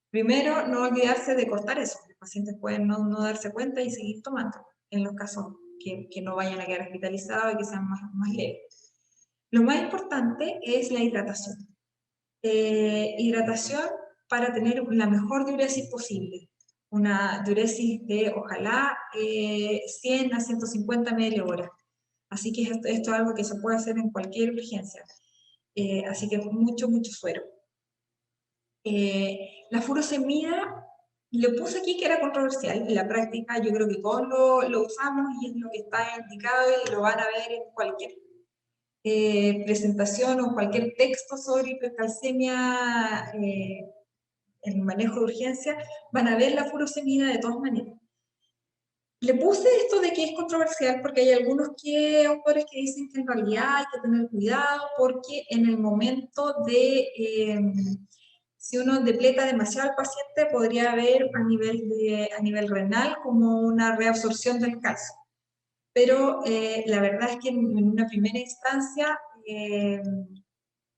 primero, no olvidarse de cortar eso. Los pacientes pueden no darse cuenta y seguir tomando, en los casos que no vayan a quedar hospitalizados y que sean más leves. Lo más importante es la hidratación. Hidratación para tener la mejor diuresis posible. Una diuresis de, ojalá, 100 a 150 ml/hora. Así que esto es algo que se puede hacer en cualquier urgencia. Así que mucho suero. La furosemida, le puse aquí que era controversial. En la práctica yo creo que todos lo usamos y es lo que está indicado, y lo van a ver en cualquier presentación o cualquier texto sobre hipercalcemia en manejo de urgencia, van a ver la furosemida de todas maneras. Le puse esto de que es controversial porque hay algunos autores que dicen que en realidad hay que tener cuidado, porque en el momento de, si uno depleta demasiado al paciente, podría haber a nivel renal como una reabsorción del calcio. Pero la verdad es que en una primera instancia,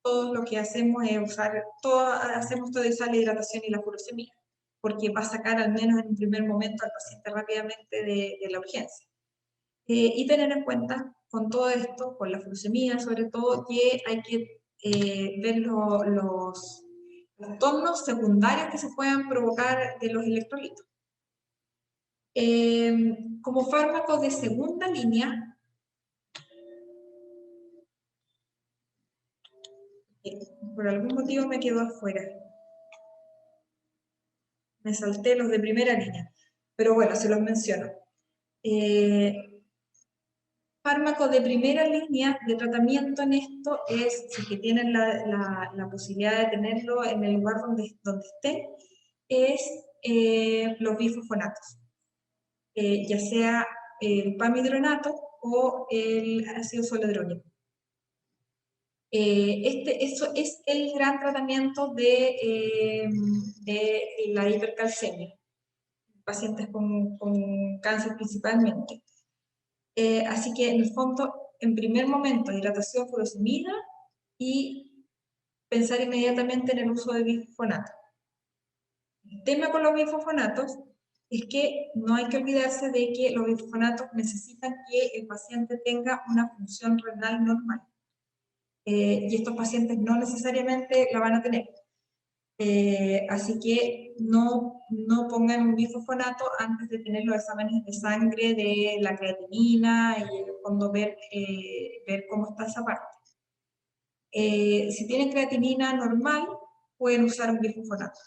todo lo que hacemos es hacemos todo usar la hidratación y la furosemida, porque va a sacar al menos en un primer momento al paciente rápidamente de la urgencia. Y tener en cuenta con todo esto, con la furosemida sobre todo, que hay que ver los trastornos secundarios que se puedan provocar de los electrolitos. Como fármacos de segunda línea, por algún motivo me quedó afuera. Me salté los de primera línea, pero bueno, se los menciono. Fármacos de primera línea de tratamiento en esto es, si que tienen la posibilidad de tenerlo en el lugar donde esté, es los bifosfonatos. ya sea el pamhidronato o el ácido zoledrónico. Eso es el gran tratamiento de la hipercalcemia, pacientes con cáncer principalmente. Así que en el fondo, en primer momento, hidratación, furosemida y pensar inmediatamente en el uso de bifosfonato. El tema con los bifosfonatos es que no hay que olvidarse de que los bifosfonatos necesitan que el paciente tenga una función renal normal. Y estos pacientes no necesariamente la van a tener. Así que no pongan un bifosfonato antes de tener los exámenes de sangre de la creatinina y en el fondo ver cómo está esa parte. Si tienen creatinina normal, pueden usar un bifosfonato.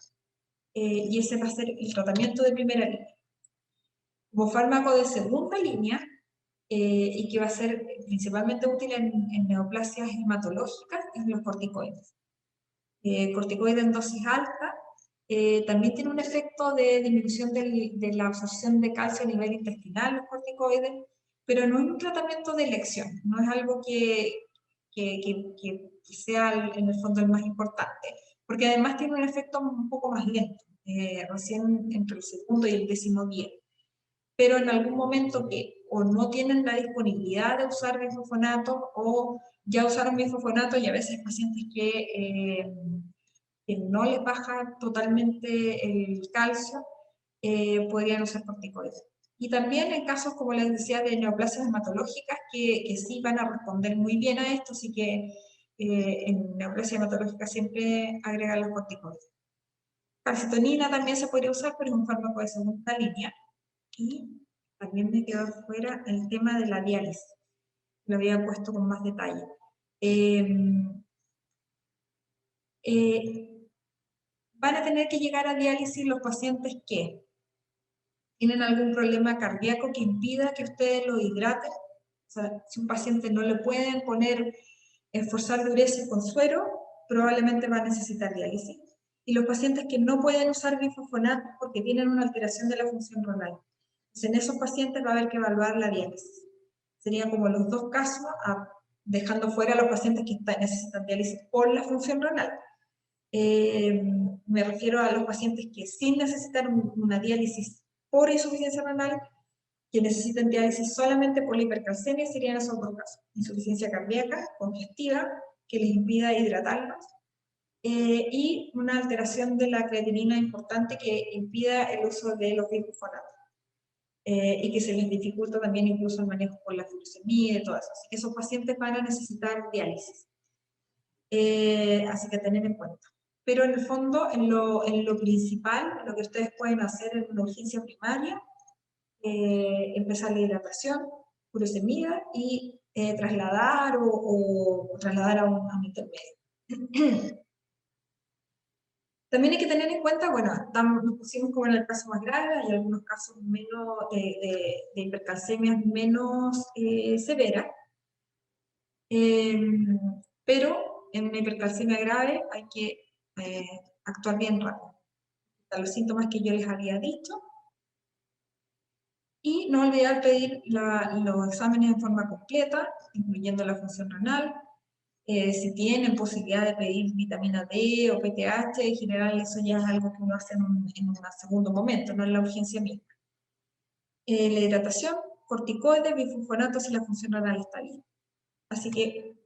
Y ese va a ser el tratamiento de primera línea. Como fármaco de segunda línea, y que va a ser principalmente útil en neoplasias hematológicas, es los corticoides. Corticoides en dosis alta, también tiene un efecto de disminución de la absorción de calcio a nivel intestinal, los corticoides, pero no es un tratamiento de elección, no es algo que sea en el fondo el más importante, porque además tiene un efecto un poco más lento, recién entre el segundo y el 10º día. Pero en algún momento que o no tienen la disponibilidad de usar bifosfonatos o ya usaron bifosfonatos y a veces pacientes que no les baja totalmente el calcio, podrían usar corticoides. Y también en casos, como les decía, de neoplasias hematológicas, que sí van a responder muy bien a esto, así que en neoplasia hematológica siempre agregan los corticoides. Calcitonina también se podría usar, pero es un fármaco de segunda línea. Y también me quedó fuera el tema de la diálisis. Lo había puesto con más detalle. Van a tener que llegar a diálisis los pacientes que tienen algún problema cardíaco que impida que ustedes lo hidraten. O sea, si un paciente no le pueden poner, esforzar diuresis con suero, probablemente va a necesitar diálisis. Y los pacientes que no pueden usar bifosfonato porque tienen una alteración de la función renal. Entonces, en esos pacientes va a haber que evaluar la diálisis. Serían como los dos casos, dejando fuera a los pacientes que necesitan diálisis por la función renal. Me refiero a los pacientes que sí necesitan una diálisis por insuficiencia renal, que necesitan diálisis solamente por la hipercalcemia, serían esos dos casos. Insuficiencia cardíaca, congestiva, que les impida hidratarlos, y una alteración de la creatinina importante que impida el uso de los bifosfonatos. Y que se les dificulta también incluso el manejo con la furosemida y todo eso. Así que esos pacientes van a necesitar diálisis. Así que tener en cuenta. Pero en el fondo, en lo principal, lo que ustedes pueden hacer en una urgencia primaria, empezar la hidratación, furosemida y trasladar o trasladar a un intermedio. También hay que tener en cuenta, bueno, nos pusimos como en el caso más grave, hay algunos casos menos de hipercalcemias menos severas, pero en una hipercalcemia grave hay que actuar bien rápido. Los síntomas que yo les había dicho. Y no olvidar pedir los exámenes en forma completa, incluyendo la función renal. Si tienen posibilidad de pedir vitamina D o PTH, en general eso ya es algo que uno hace en un segundo momento, no en la urgencia misma. La hidratación, corticoides, bifosfonatos y la función renal está bien. Así que,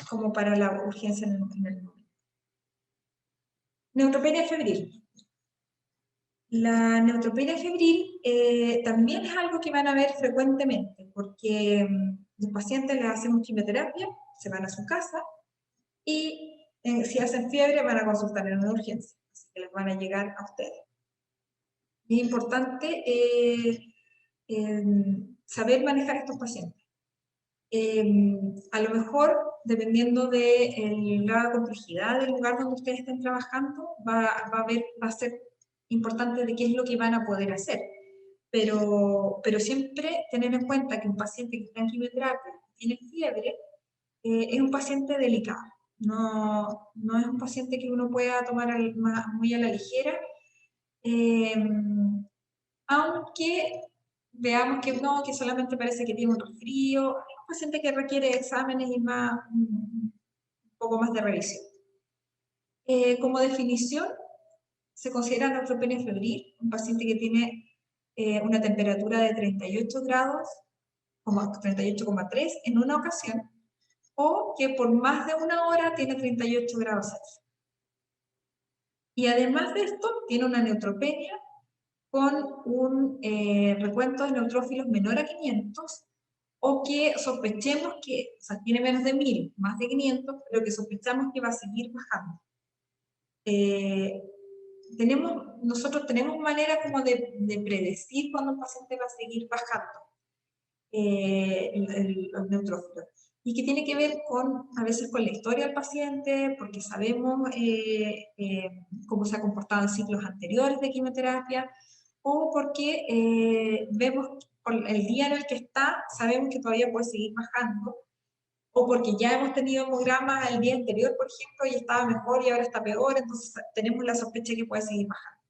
como para la urgencia en el momento. Neutropenia febril. La neutropenia febril también es algo que van a ver frecuentemente, porque los pacientes les hacemos quimioterapia, se van a su casa, y si hacen fiebre van a consultar en una urgencia, así que les van a llegar a ustedes. Es importante saber manejar a estos pacientes. A lo mejor, dependiendo del grado de complejidad del lugar donde ustedes estén trabajando, va a ser importante de qué es lo que van a poder hacer. Pero siempre tener en cuenta que un paciente que está en quimioterapia, tiene fiebre, es un paciente delicado. No es un paciente que uno pueda tomar muy a la ligera, aunque veamos que no, que solamente parece que tiene un resfrío, es un paciente que requiere exámenes y más, un poco más de revisión. Como definición, se considera neutropenia febril, un paciente que tiene una temperatura de 38 grados, 38,3 en una ocasión, o que por más de una hora tiene 38 grados Celsius. Y además de esto, tiene una neutropenia con un recuento de neutrófilos menor a 500, o que sospechemos que, o sea, tiene menos de 1000, más de 500, pero que sospechamos que va a seguir bajando. Nosotros tenemos manera como de predecir cuando un paciente va a seguir bajando los neutrófilos, y que tiene que ver a veces con la historia del paciente, porque sabemos cómo se ha comportado en ciclos anteriores de quimioterapia, o porque vemos por el día en el que está, sabemos que todavía puede seguir bajando, o porque ya hemos tenido hemogramas el día anterior, por ejemplo, y estaba mejor y ahora está peor, entonces tenemos la sospecha que puede seguir bajando.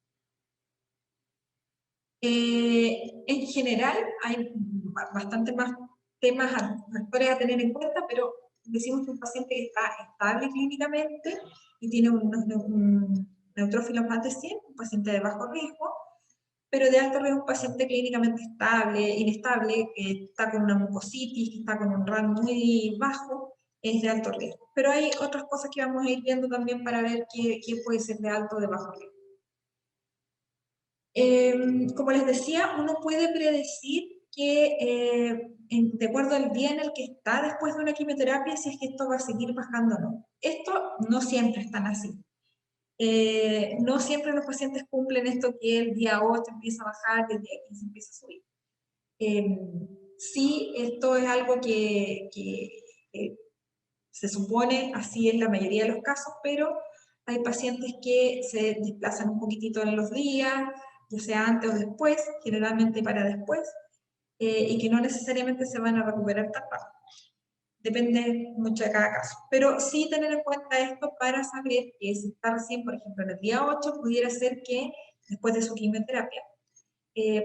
En general, hay bastante más temas, factores a tener en cuenta, pero decimos que un paciente que está estable clínicamente y tiene un neutrófilos más de 100, un paciente de bajo riesgo, pero de alto riesgo un paciente clínicamente inestable, que está con una mucositis, que está con un RAM muy bajo, es de alto riesgo. Pero hay otras cosas que vamos a ir viendo también para ver qué puede ser de alto o de bajo riesgo. Como les decía, uno puede predecir que, de acuerdo al día en el que está después de una quimioterapia, si es que esto va a seguir bajando o no. Esto no siempre es tan así. No siempre los pacientes cumplen esto que el día 8 empieza a bajar, el día 15 empieza a subir. Sí, esto es algo que se supone así en la mayoría de los casos, pero hay pacientes que se desplazan un poquitito en los días, ya sea antes o después, generalmente para después, y que no necesariamente se van a recuperar tan rápido. Depende mucho de cada caso. Pero sí tener en cuenta esto para saber que si está recién, por ejemplo, en el día 8, pudiera ser que después de su quimioterapia,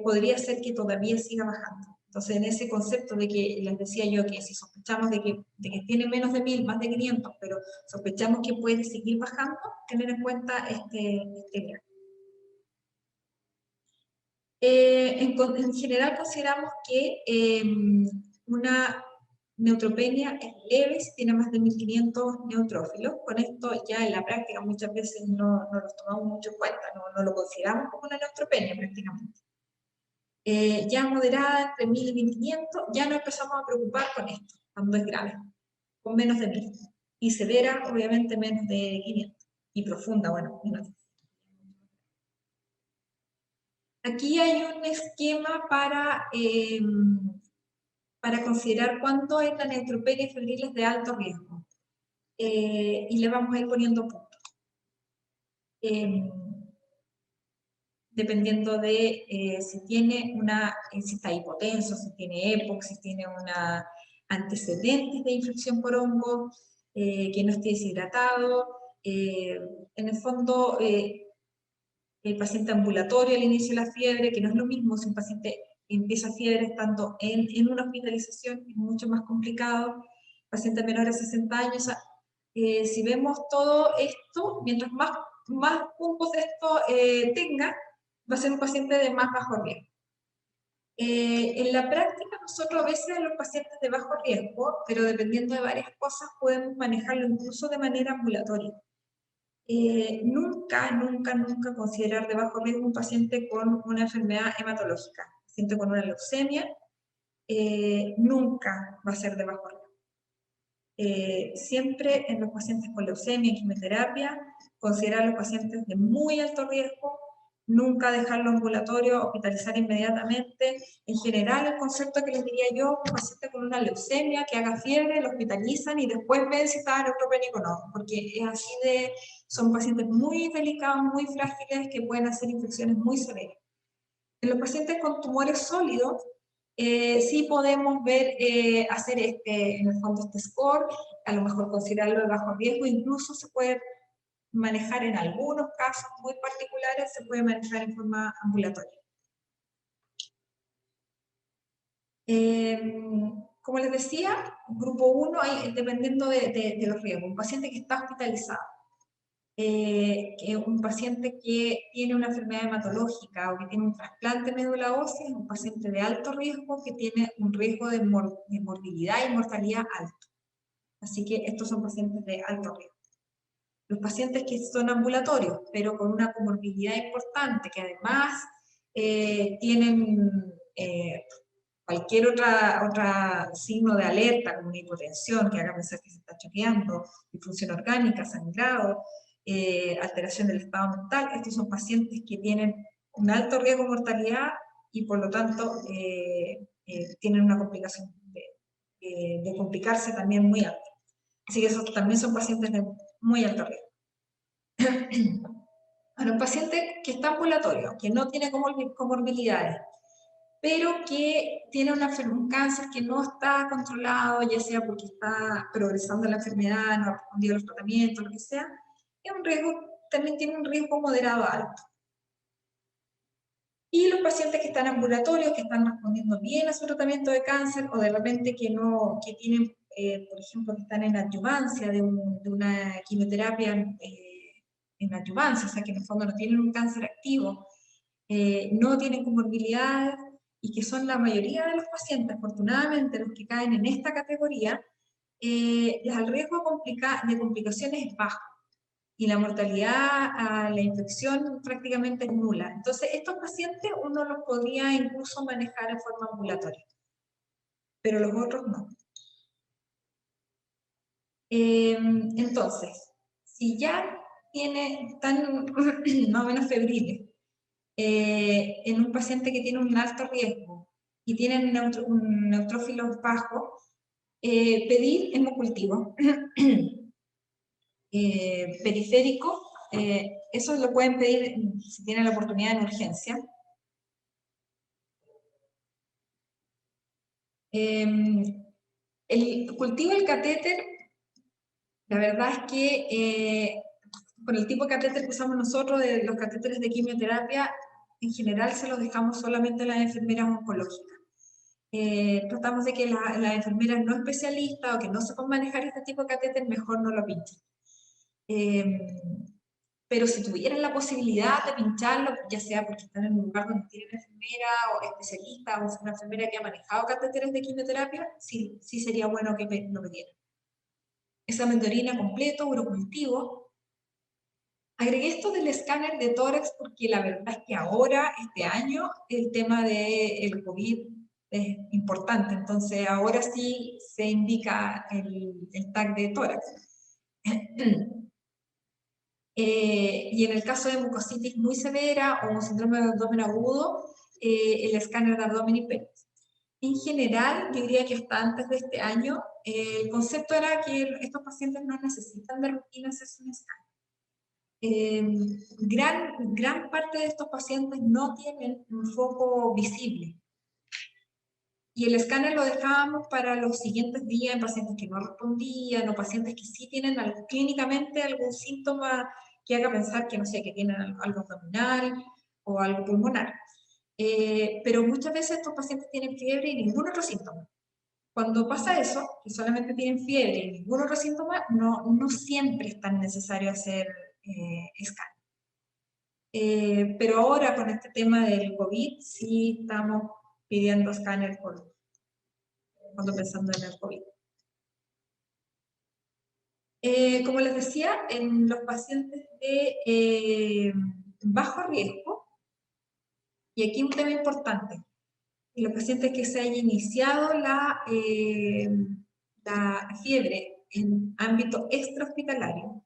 podría ser que todavía siga bajando. Entonces, en ese concepto de que les decía yo que si sospechamos de que tiene menos de 1000, más de 500, pero sospechamos que puede seguir bajando, tener en cuenta este gráfico. En general consideramos que una neutropenia es leve si tiene más de 1500 neutrófilos. Con esto ya en la práctica muchas veces no los tomamos mucho en cuenta, no lo consideramos como una neutropenia prácticamente. Ya moderada entre 1000 y 1500, ya no empezamos a preocupar con esto, cuando es grave, con menos de 1000. Y severa, obviamente, menos de 500. Y profunda, bueno, menos de 500. Aquí hay un esquema para considerar cuánto es la neutropenia febril de alto riesgo. Y le vamos a ir poniendo puntos. Dependiendo de si tiene si está hipotenso, si tiene EPOC, si tiene antecedentes de infección por hongo, que no esté deshidratado. En el fondo, el paciente ambulatorio al inicio de la fiebre, que no es lo mismo si un paciente empieza fiebre estando en una hospitalización, es mucho más complicado, paciente menor de 60 años, o sea, si vemos todo esto, mientras más puntos de esto tenga, va a ser un paciente de más bajo riesgo. En la práctica nosotros a veces en los pacientes de bajo riesgo, pero dependiendo de varias cosas, podemos manejarlo incluso de manera ambulatoria. Nunca considerar de bajo riesgo un paciente con una enfermedad hematológica. Paciente con una leucemia, nunca va a ser de bajo riesgo. Siempre en los pacientes con leucemia y quimioterapia, considerar a los pacientes de muy alto riesgo, nunca dejarlo ambulatorio, hospitalizar inmediatamente. En general, el concepto que les diría yo, un paciente con una leucemia que haga fiebre, lo hospitalizan y después ven si está neutropénico o no, porque es así son pacientes muy delicados, muy frágiles, que pueden hacer infecciones muy severas. En los pacientes con tumores sólidos, sí podemos ver, hacer en el fondo este score, a lo mejor considerarlo de bajo riesgo, incluso se puede manejar en algunos casos muy particulares, se puede manejar en forma ambulatoria. Como les decía, grupo 1, dependiendo de los riesgos. Un paciente que está hospitalizado, que un paciente que tiene una enfermedad hematológica o que tiene un trasplante de médula ósea, es un paciente de alto riesgo que tiene un riesgo de morbilidad y mortalidad alto. Así que estos son pacientes de alto riesgo. Los pacientes que son ambulatorios, pero con una comorbilidad importante, que además tienen cualquier otra signo de alerta, como una hipotensión, que haga pensar que se está choqueando, disfunción orgánica, sangrado, alteración del estado mental, estos son pacientes que tienen un alto riesgo de mortalidad y por lo tanto tienen una complicación de complicarse también muy alta. Así que esos también son pacientes de muy alto riesgo. Ahora, un paciente que está ambulatorio, que no tiene comorbilidades, pero que tiene un cáncer que no está controlado, ya sea porque está progresando la enfermedad, no ha respondido a los tratamientos, lo que sea, es un riesgo, también tiene un riesgo moderado a alto. Y los pacientes que están ambulatorios, que están respondiendo bien a su tratamiento de cáncer, o de repente que tienen, por ejemplo, que están en adyuvancia de una quimioterapia en adyuvancia, o sea que en el fondo no tienen un cáncer activo, no tienen comorbilidades, y que son la mayoría de los pacientes, afortunadamente los que caen en esta categoría, el riesgo de complicaciones es bajo y la mortalidad a la infección prácticamente es nula. Entonces, estos pacientes uno los podría incluso manejar en forma ambulatoria, pero los otros no. Entonces, si ya están más o menos febriles, en un paciente que tiene un alto riesgo y tienen un neutrófilo bajo, pedir hemocultivo periférico, eso lo pueden pedir si tienen la oportunidad en urgencia. El cultivo del catéter, la verdad es que con el tipo de catéter que usamos nosotros, de los catéteres de quimioterapia, en general se los dejamos solamente a las enfermeras oncológicas. Tratamos de que las enfermeras no especialistas o que no sepan manejar este tipo de catéter, mejor no lo pinchen. Pero si tuvieran la posibilidad de pincharlo, ya sea porque están en un lugar donde tienen enfermera o especialista, o una enfermera que ha manejado catéteres de quimioterapia, sí sería bueno que lo pidieran. Examen de orina completo, urocultivo. Agregué esto del escáner de tórax porque la verdad es que ahora, este año, el tema del COVID es importante, entonces ahora sí se indica el tag de tórax. Y en el caso de mucositis muy severa o un síndrome de abdomen agudo, el escáner de abdomen y pelvis. En general, yo diría que hasta antes de este año, el concepto era que estos pacientes no necesitan de rutina hacerse un escáner. Gran parte de estos pacientes no tienen un foco visible. Y el escáner lo dejábamos para los siguientes días en pacientes que no respondían o pacientes que sí tienen clínicamente algún síntoma que haga pensar que, no sé, que tienen algo abdominal o algo pulmonar. Pero muchas veces estos pacientes tienen fiebre y ningún otro síntoma. Cuando pasa eso, que solamente tienen fiebre y ningún otro síntoma, no siempre es tan necesario hacer escáner. Pero ahora con este tema del COVID sí estamos pidiendo escáner cuando pensando en el COVID. Como les decía, en los pacientes de bajo riesgo, y aquí un tema importante, en los pacientes que se haya iniciado la fiebre en ámbito extrahospitalario,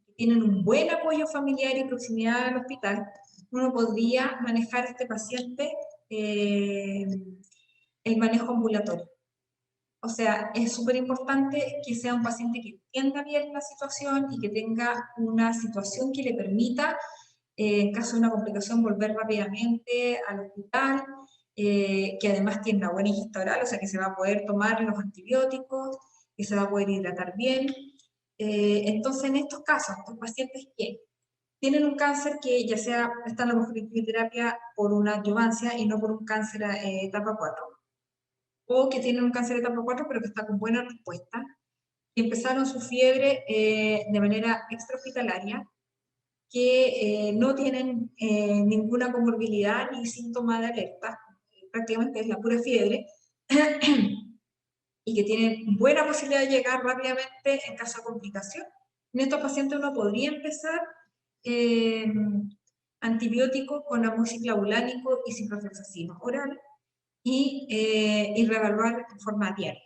que tienen un buen apoyo familiar y proximidad al hospital, uno podría manejar a este paciente el manejo ambulatorio. O sea, es súper importante que sea un paciente que entienda bien la situación y que tenga una situación que le permita, en caso de una complicación, volver rápidamente al hospital, que además tiene una buena ingesta oral, o sea, que se va a poder tomar los antibióticos, que se va a poder hidratar bien. Entonces, en estos casos, estos pacientes que tienen un cáncer que ya sea están a lo mejor en quimioterapia por una adyuvancia y no por un cáncer etapa 4, o que tienen un cáncer de etapa 4 pero que está con buena respuesta, y empezaron su fiebre de manera extrahospitalaria, que no tienen ninguna comorbilidad ni síntoma de alerta, prácticamente es la pura fiebre, y que tienen buena posibilidad de llegar rápidamente en caso de complicación. En estos pacientes uno podría empezar antibióticos con amoxiclavulánico y ciprofloxacino oral y reevaluar de forma diaria.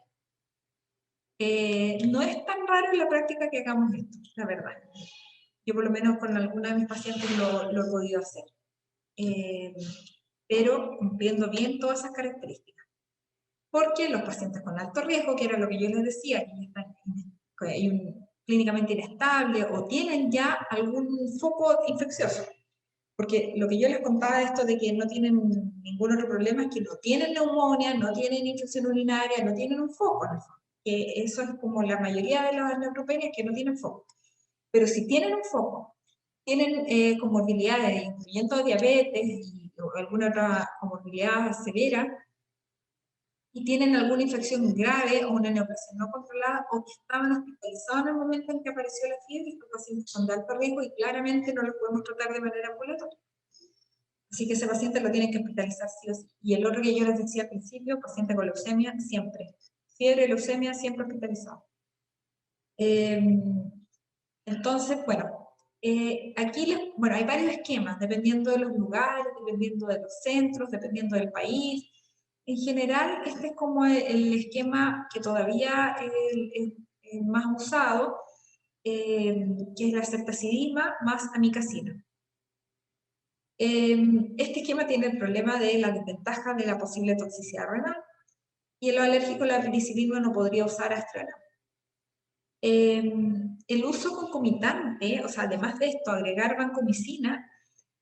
No es tan raro en la práctica que hagamos esto, la verdad. Yo por lo menos con alguna de mis pacientes lo he podido hacer. Pero cumpliendo bien todas esas características. Porque los pacientes con alto riesgo, que era lo que yo les decía, que hay un clínicamente inestable o tienen ya algún foco infeccioso. Porque lo que yo les contaba de esto de que no tienen ningún otro problema es que no tienen neumonía, no tienen infección urinaria, no tienen un foco en el fondo. Que eso es como la mayoría de las neutropenias que no tienen foco. Pero si tienen un foco, tienen comorbilidades, incluyendo diabetes o alguna otra comorbilidad severa, y tienen alguna infección grave o una neoplasia no controlada o que estaban hospitalizados en el momento en que apareció la fiebre, estos pacientes son de alto riesgo y claramente no los podemos tratar de manera ambulatoria. Así que ese paciente lo tienen que hospitalizar sí o sí. Y el otro que yo les decía al principio, paciente con leucemia, siempre. Fiebre, leucemia, siempre hospitalizado. Entonces, bueno, aquí bueno, hay varios esquemas, dependiendo de los lugares, dependiendo de los centros, dependiendo del país. En general, este es como el esquema que todavía es el más usado, que es la ceftazidima más amicacina. Este esquema tiene el problema de la desventaja de la posible toxicidad renal, y en lo alérgico la penicilina no podría usar astrana. El uso concomitante, o sea, además de esto, agregar vancomicina,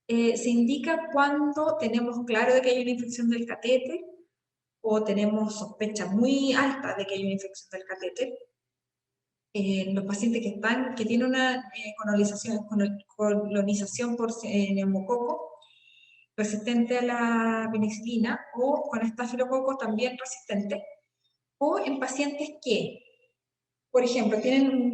se indica cuando tenemos claro de que hay una infección del catéter o tenemos sospecha muy alta de que hay una infección del catéter. Los pacientes que tienen una colonización por neumococo resistente a la penicilina o con estafilococos también resistente, o en pacientes que, por ejemplo,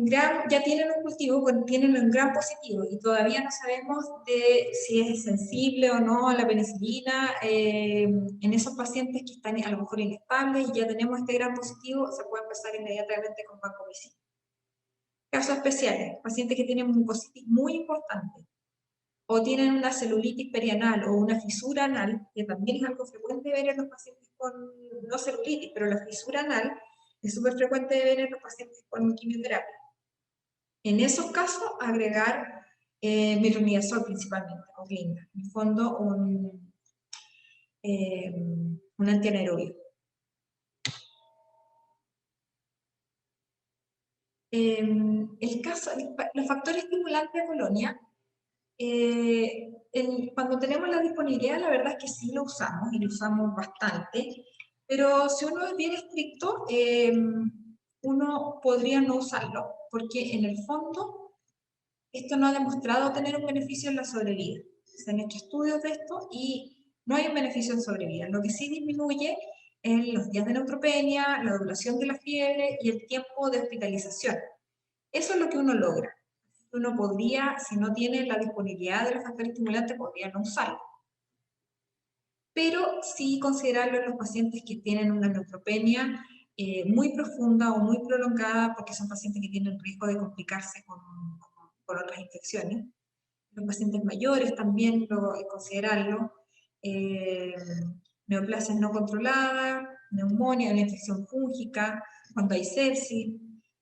ya tienen un cultivo, tienen un gran positivo y todavía no sabemos si es sensible o no a la penicilina. En esos pacientes que están a lo mejor inestables y ya tenemos este gran positivo, se puede empezar inmediatamente con vancomicina. Casos especiales, pacientes que tienen mucositis muy importante o tienen una celulitis perianal o una fisura anal, que también es algo frecuente de ver en los pacientes con, no celulitis, pero la fisura anal es súper frecuente de ver en los pacientes con quimioterapia. En esos casos, agregar metronidazol principalmente, o Glinda, en el fondo un antianaerobio. Los factores estimulantes de colonia, cuando tenemos la disponibilidad, la verdad es que sí lo usamos, y lo usamos bastante, pero si uno es bien estricto, uno podría no usarlo, porque en el fondo esto no ha demostrado tener un beneficio en la sobrevida. Se han hecho estudios de esto y no hay un beneficio en sobrevida. Lo que sí disminuye es los días de neutropenia, la duración de la fiebre y el tiempo de hospitalización. Eso es lo que uno logra. Uno podría, si no tiene la disponibilidad de los factores estimulantes, podría no usarlo. Pero sí considerarlo en los pacientes que tienen una neutropenia muy profunda o muy prolongada, porque son pacientes que tienen riesgo de complicarse con otras infecciones. Los pacientes mayores también considerarlo. Neoplasias no controladas, neumonía, una infección fúngica, cuando hay sepsis,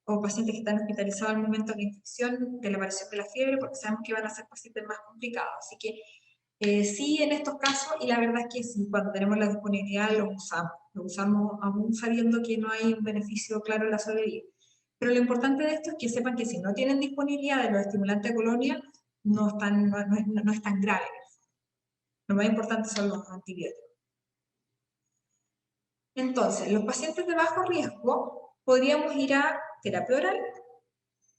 o pacientes que están hospitalizados al momento de la infección, de la aparición de la fiebre, porque sabemos que van a ser pacientes más complicados. Así que sí, en estos casos, y la verdad es que sí, cuando tenemos la disponibilidad lo usamos aún sabiendo que no hay un beneficio claro en la sobrevida. Pero lo importante de esto es que sepan que si no tienen disponibilidad de los estimulantes de colonia, no es tan grave. Lo más importante son los antibióticos. Entonces, los pacientes de bajo riesgo podríamos ir a terapia oral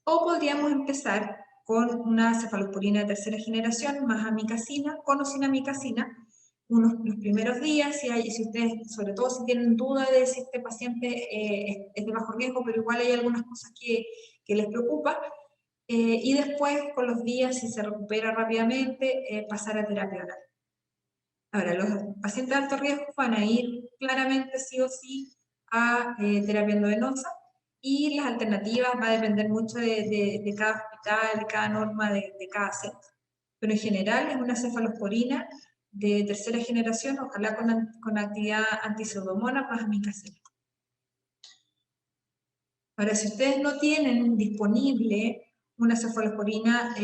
o podríamos empezar con una cefalosporina de tercera generación más amicacina, con o sin amicacina, los primeros días, si ustedes, sobre todo si tienen duda de si este paciente es de bajo riesgo, pero igual hay algunas cosas que les preocupa, y después con los días, si se recupera rápidamente, pasar a terapia oral. Ahora, los pacientes de alto riesgo van a ir claramente sí o sí a terapia endovenosa, y las alternativas va a depender mucho de cada hospital, de cada norma, de cada centro. Pero en general es una cefalosporina de tercera generación, ojalá con actividad antipseudomonas más amikacina. Ahora, si ustedes no tienen disponible una cefalosporina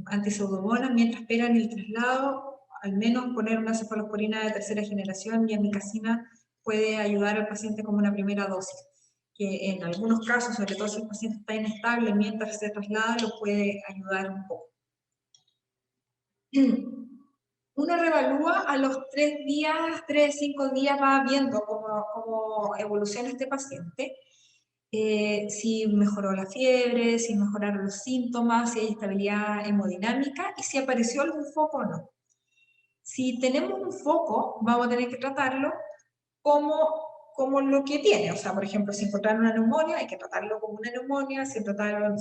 antipseudomonas mientras esperan el traslado, al menos poner una cefalosporina de tercera generación y amikacina puede ayudar al paciente como una primera dosis, que en algunos casos, sobre todo si el paciente está inestable mientras se traslada, lo puede ayudar un poco. Uno revalúa a los 3 días, 3, 5 días, va viendo cómo evoluciona este paciente, si mejoró la fiebre, si mejoraron los síntomas, si hay estabilidad hemodinámica y si apareció algún foco o no. Si tenemos un foco, vamos a tener que tratarlo como lo que tiene. O sea, por ejemplo, si encontraron una neumonía, hay que tratarlo como una neumonía. Si encontraron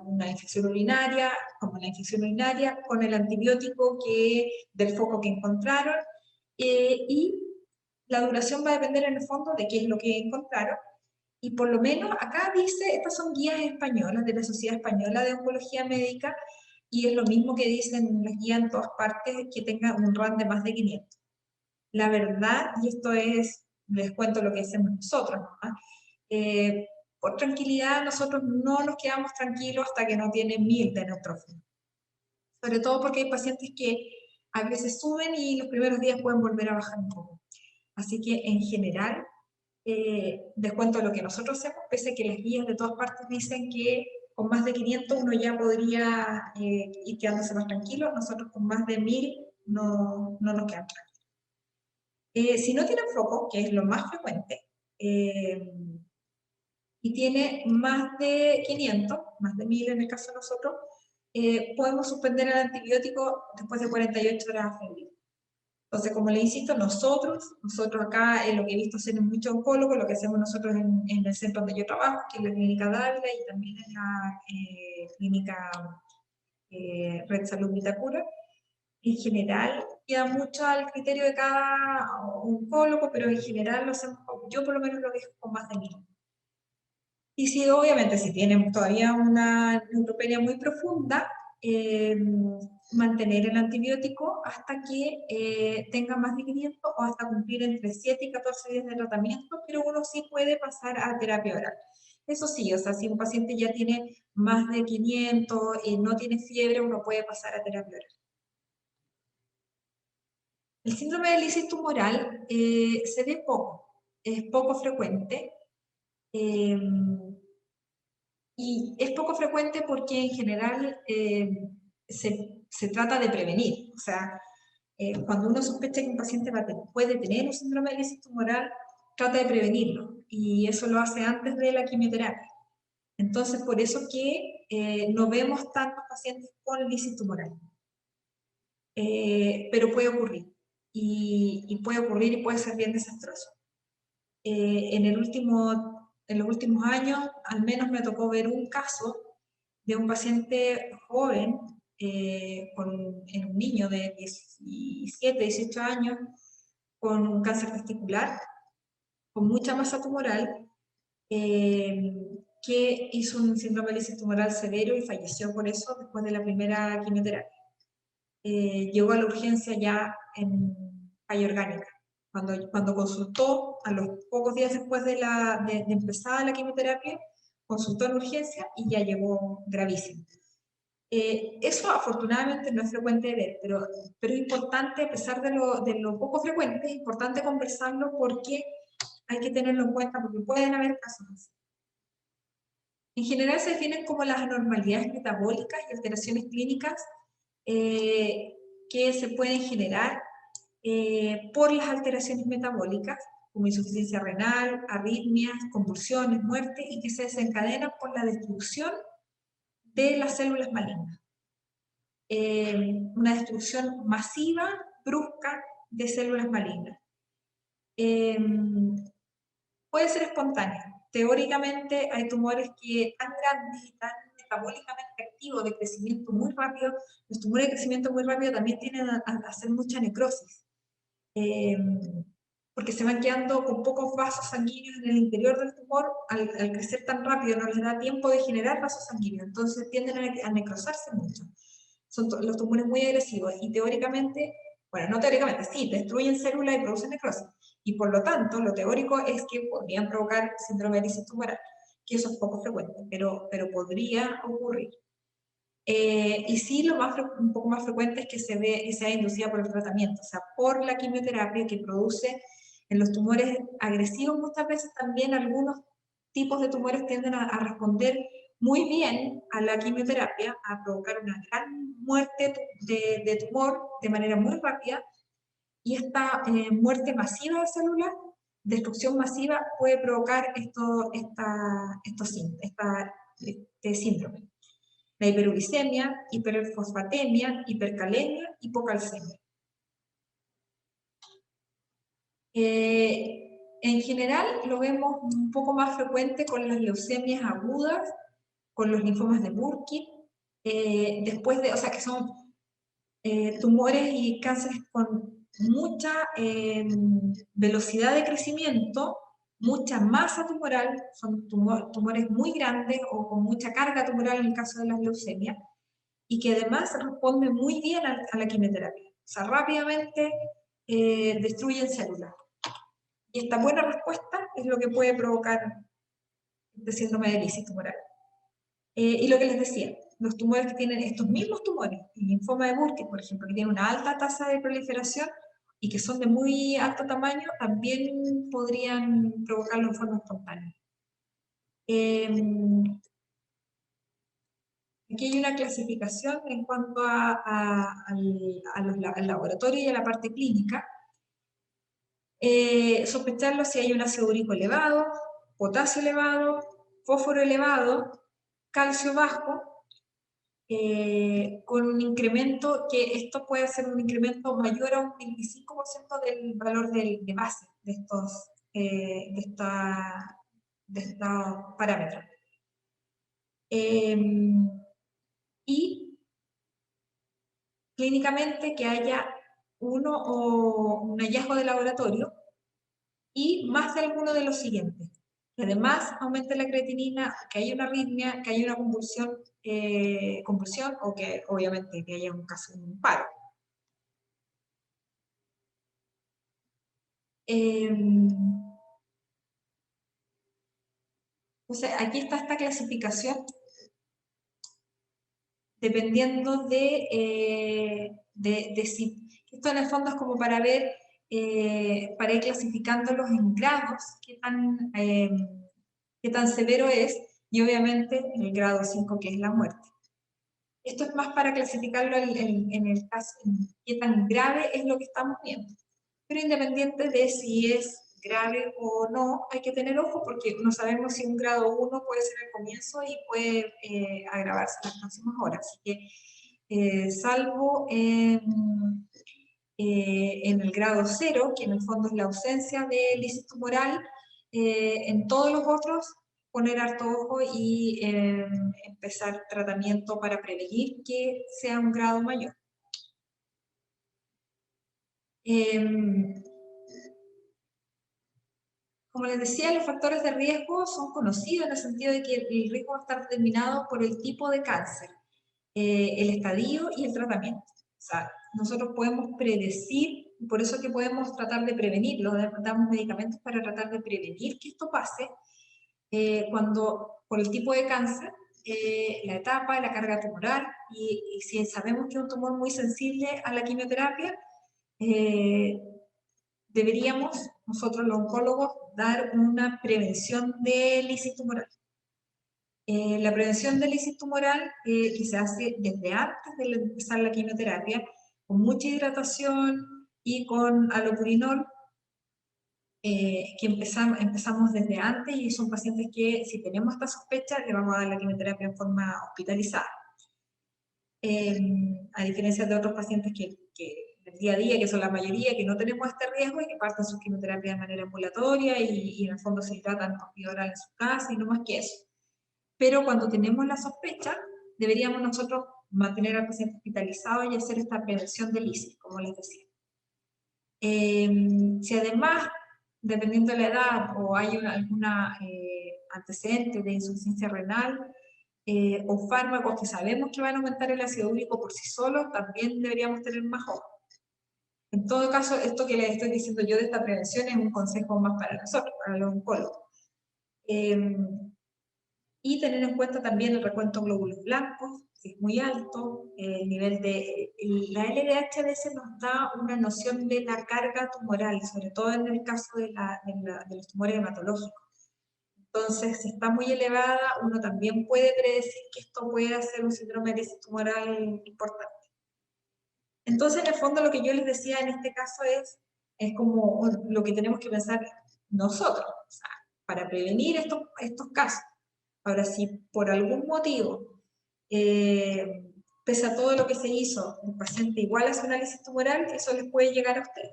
una infección urinaria, como la infección urinaria, con el antibiótico del foco que encontraron. Y la duración va a depender en el fondo de qué es lo que encontraron. Y por lo menos acá dice, estas son guías españolas de la Sociedad Española de Oncología Médica, y es lo mismo que dicen las guías en todas partes, que tenga un RAN de más de 500. La verdad, y esto les cuento lo que hacemos nosotros, ¿no? Por tranquilidad, nosotros no nos quedamos tranquilos hasta que no tiene 1000 de neutrófilo. Sobre todo porque hay pacientes que a veces suben y los primeros días pueden volver a bajar un poco. Así que en general, les cuento lo que nosotros hacemos, pese a que las guías de todas partes dicen que con más de 500 uno ya podría ir quedándose más tranquilo. Nosotros con más de 1000 no nos quedamos tranquilos. Si no tienen foco, que es lo más frecuente, y tiene más de 500, más de 1000 en el caso de nosotros, podemos suspender el antibiótico después de 48 horas a febril. Entonces, como le insisto, nosotros acá, en lo que he visto hacer en muchos oncólogos, lo que hacemos nosotros en el centro donde yo trabajo, que es la Clínica Dávila, y también en la Clínica Red Salud Vitacura, en general queda mucho al criterio de cada oncólogo, pero en general lo hacemos, yo por lo menos lo dejo con más de 1000. Y si obviamente si tienen todavía una neutropenia muy profunda, mantener el antibiótico hasta que tenga más de 500 o hasta cumplir entre 7 y 14 días de tratamiento, pero uno sí puede pasar a terapia oral. Eso sí, o sea, si un paciente ya tiene más de 500 y no tiene fiebre, uno puede pasar a terapia oral. El síndrome de lisis tumoral se ve poco, es poco frecuente. Y es poco frecuente porque en general se trata de prevenir. O sea, cuando uno sospecha que un paciente puede tener un síndrome de lisis tumoral, trata de prevenirlo. Y eso lo hace antes de la quimioterapia. Entonces, por eso que no vemos tantos pacientes con lisis tumoral. Pero puede ocurrir. Y puede ocurrir y puede ser bien desastroso. En los últimos años, al menos me tocó ver un caso de un paciente joven, en un niño de 17, 18 años, con un cáncer testicular, con mucha masa tumoral, que hizo un síndrome de lisis tumoral severo y falleció por eso después de la primera quimioterapia. Llegó a la urgencia ya en falla orgánica. Cuando consultó, a los pocos días después de empezar la quimioterapia, consultó en urgencia y ya llegó gravísimo. Eso afortunadamente no es frecuente de ver, pero es importante, a pesar de lo poco frecuente, es importante conversarlo porque hay que tenerlo en cuenta, porque pueden haber casos así. En general se definen como las anormalidades metabólicas y alteraciones clínicas que se pueden generar por las alteraciones metabólicas, como insuficiencia renal, arritmias, convulsiones, muerte, y que se desencadenan por la destrucción de las células malignas. una destrucción masiva, brusca, de células malignas. Puede ser espontánea. Teóricamente hay tumores que tan grandes y tan metabólicamente activos de crecimiento muy rápido, los tumores de crecimiento muy rápido también tienden a hacer mucha necrosis, porque se van quedando con pocos vasos sanguíneos en el interior del tumor, al crecer tan rápido no les da tiempo de generar vasos sanguíneos, entonces tienden a necrosarse mucho. Son los tumores muy agresivos y teóricamente, bueno, no teóricamente, sí, destruyen células y producen necrosis. Y por lo tanto, lo teórico es que podrían provocar síndrome de lisis tumoral, que eso es poco frecuente, pero podría ocurrir. Y sí, un poco más frecuente es que sea inducida por el tratamiento, o sea, por la quimioterapia que produce en los tumores agresivos. Muchas veces también algunos tipos de tumores tienden a responder muy bien a la quimioterapia, a provocar una gran muerte de tumor de manera muy rápida, y esta muerte masiva de células, destrucción masiva, puede provocar este síndrome. La hiperuricemia, hiperfosfatemia, hipercalemia, hipocalcemia. En general lo vemos un poco más frecuente con las leucemias agudas, con los linfomas de Burkitt, o sea que son tumores y cánceres con mucha velocidad de crecimiento, mucha masa tumoral, son tumores muy grandes o con mucha carga tumoral en el caso de las leucemias, y que además responden muy bien a la quimioterapia. O sea, rápidamente destruyen células. Y esta buena respuesta es lo que puede provocar este síndrome de lisis tumoral. Y lo que les decía, los tumores que tienen estos mismos tumores, el linfoma de Burkitt, por ejemplo, que tiene una alta tasa de proliferación y que son de muy alto tamaño, también podrían provocarlo en forma espontánea. Aquí hay una clasificación en cuanto al laboratorio y a la parte clínica. Sospecharlo si hay un ácido úrico elevado, potasio elevado, fósforo elevado, calcio bajo, con un incremento, que esto puede ser un incremento mayor a un 25% del valor de base de estos parámetros. Y clínicamente que haya un hallazgo de laboratorio y más de alguno de los siguientes. Que además aumente la creatinina, que haya una arritmia, que haya una convulsión o que obviamente que haya un paro. Entonces, aquí está esta clasificación dependiendo de si... Esto en el fondo es como para ver, para ir clasificándolos en grados, qué tan severo es, y obviamente el grado 5, que es la muerte. Esto es más para clasificarlo en el caso, en qué tan grave es lo que estamos viendo. Pero independiente de si es grave o no, hay que tener ojo porque no sabemos si un grado 1 puede ser el comienzo y puede agravarse en las próximas horas. Así que, salvo en el grado 0, que en el fondo es la ausencia de lisis tumoral, en todos los otros poner harto ojo y empezar tratamiento para prevenir que sea un grado mayor. Como les decía, los factores de riesgo son conocidos en el sentido de que el riesgo va a estar determinado por el tipo de cáncer, el estadio y el tratamiento. O sea, nosotros podemos predecir, por eso que podemos tratar de prevenirlo, damos medicamentos para tratar de prevenir que esto pase, cuando por el tipo de cáncer, la etapa, la carga tumoral, y si sabemos que es un tumor muy sensible a la quimioterapia, deberíamos nosotros los oncólogos dar una prevención de lisis tumoral. La prevención de lisis tumoral que se hace desde antes de empezar la quimioterapia, con mucha hidratación y con alopurinol, que empezamos desde antes, y son pacientes que si tenemos esta sospecha le vamos a dar la quimioterapia en forma hospitalizada. a diferencia de otros pacientes que del día a día, que son la mayoría, que no tenemos este riesgo y que parten sus quimioterapias de manera ambulatoria y en el fondo se hidratan con oral en su casa y no más que eso. Pero cuando tenemos la sospecha, deberíamos nosotros mantener al paciente hospitalizado y hacer esta prevención del ISIS, como les decía. Si además, dependiendo de la edad o hay alguna antecedente de insuficiencia renal o fármacos que sabemos que van a aumentar el ácido úrico por sí solos, también deberíamos tener más ojo. En todo caso, esto que les estoy diciendo yo de esta prevención es un consejo más para nosotros, para los oncólogos. Y tener en cuenta también el recuento de glóbulos blancos, si es muy alto, el nivel de... La LDH a veces nos da una noción de la carga tumoral, sobre todo en el caso de los tumores hematológicos. Entonces, si está muy elevada, uno también puede predecir que esto puede ser un síndrome de lisis tumoral importante. Entonces, en el fondo, lo que yo les decía en este caso es como lo que tenemos que pensar nosotros, o sea, para prevenir estos casos. Ahora, si por algún motivo, pese a todo lo que se hizo, el paciente igual hace una lisis tumoral, eso les puede llegar a usted.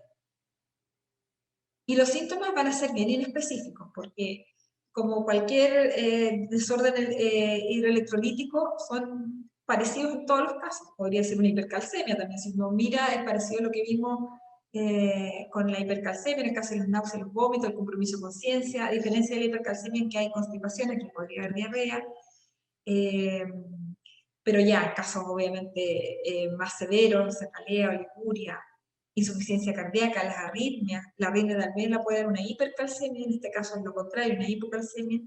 Y los síntomas van a ser bien inespecíficos, porque como cualquier desorden hidroelectrolítico, son parecidos en todos los casos. Podría ser una hipercalcemia también. Si uno mira, es parecido a lo que vimos con la hipercalcemia, en el caso de los náuseas, los vómitos, el compromiso de conciencia, a diferencia de la hipercalcemia en que hay constipación, aquí podría haber diarrea. Pero ya, casos obviamente más severos, cefalea, oliguria, insuficiencia cardíaca, las arritmias, la arritmia también la puede dar una hipercalcemia, en este caso es lo contrario, una hipocalcemia.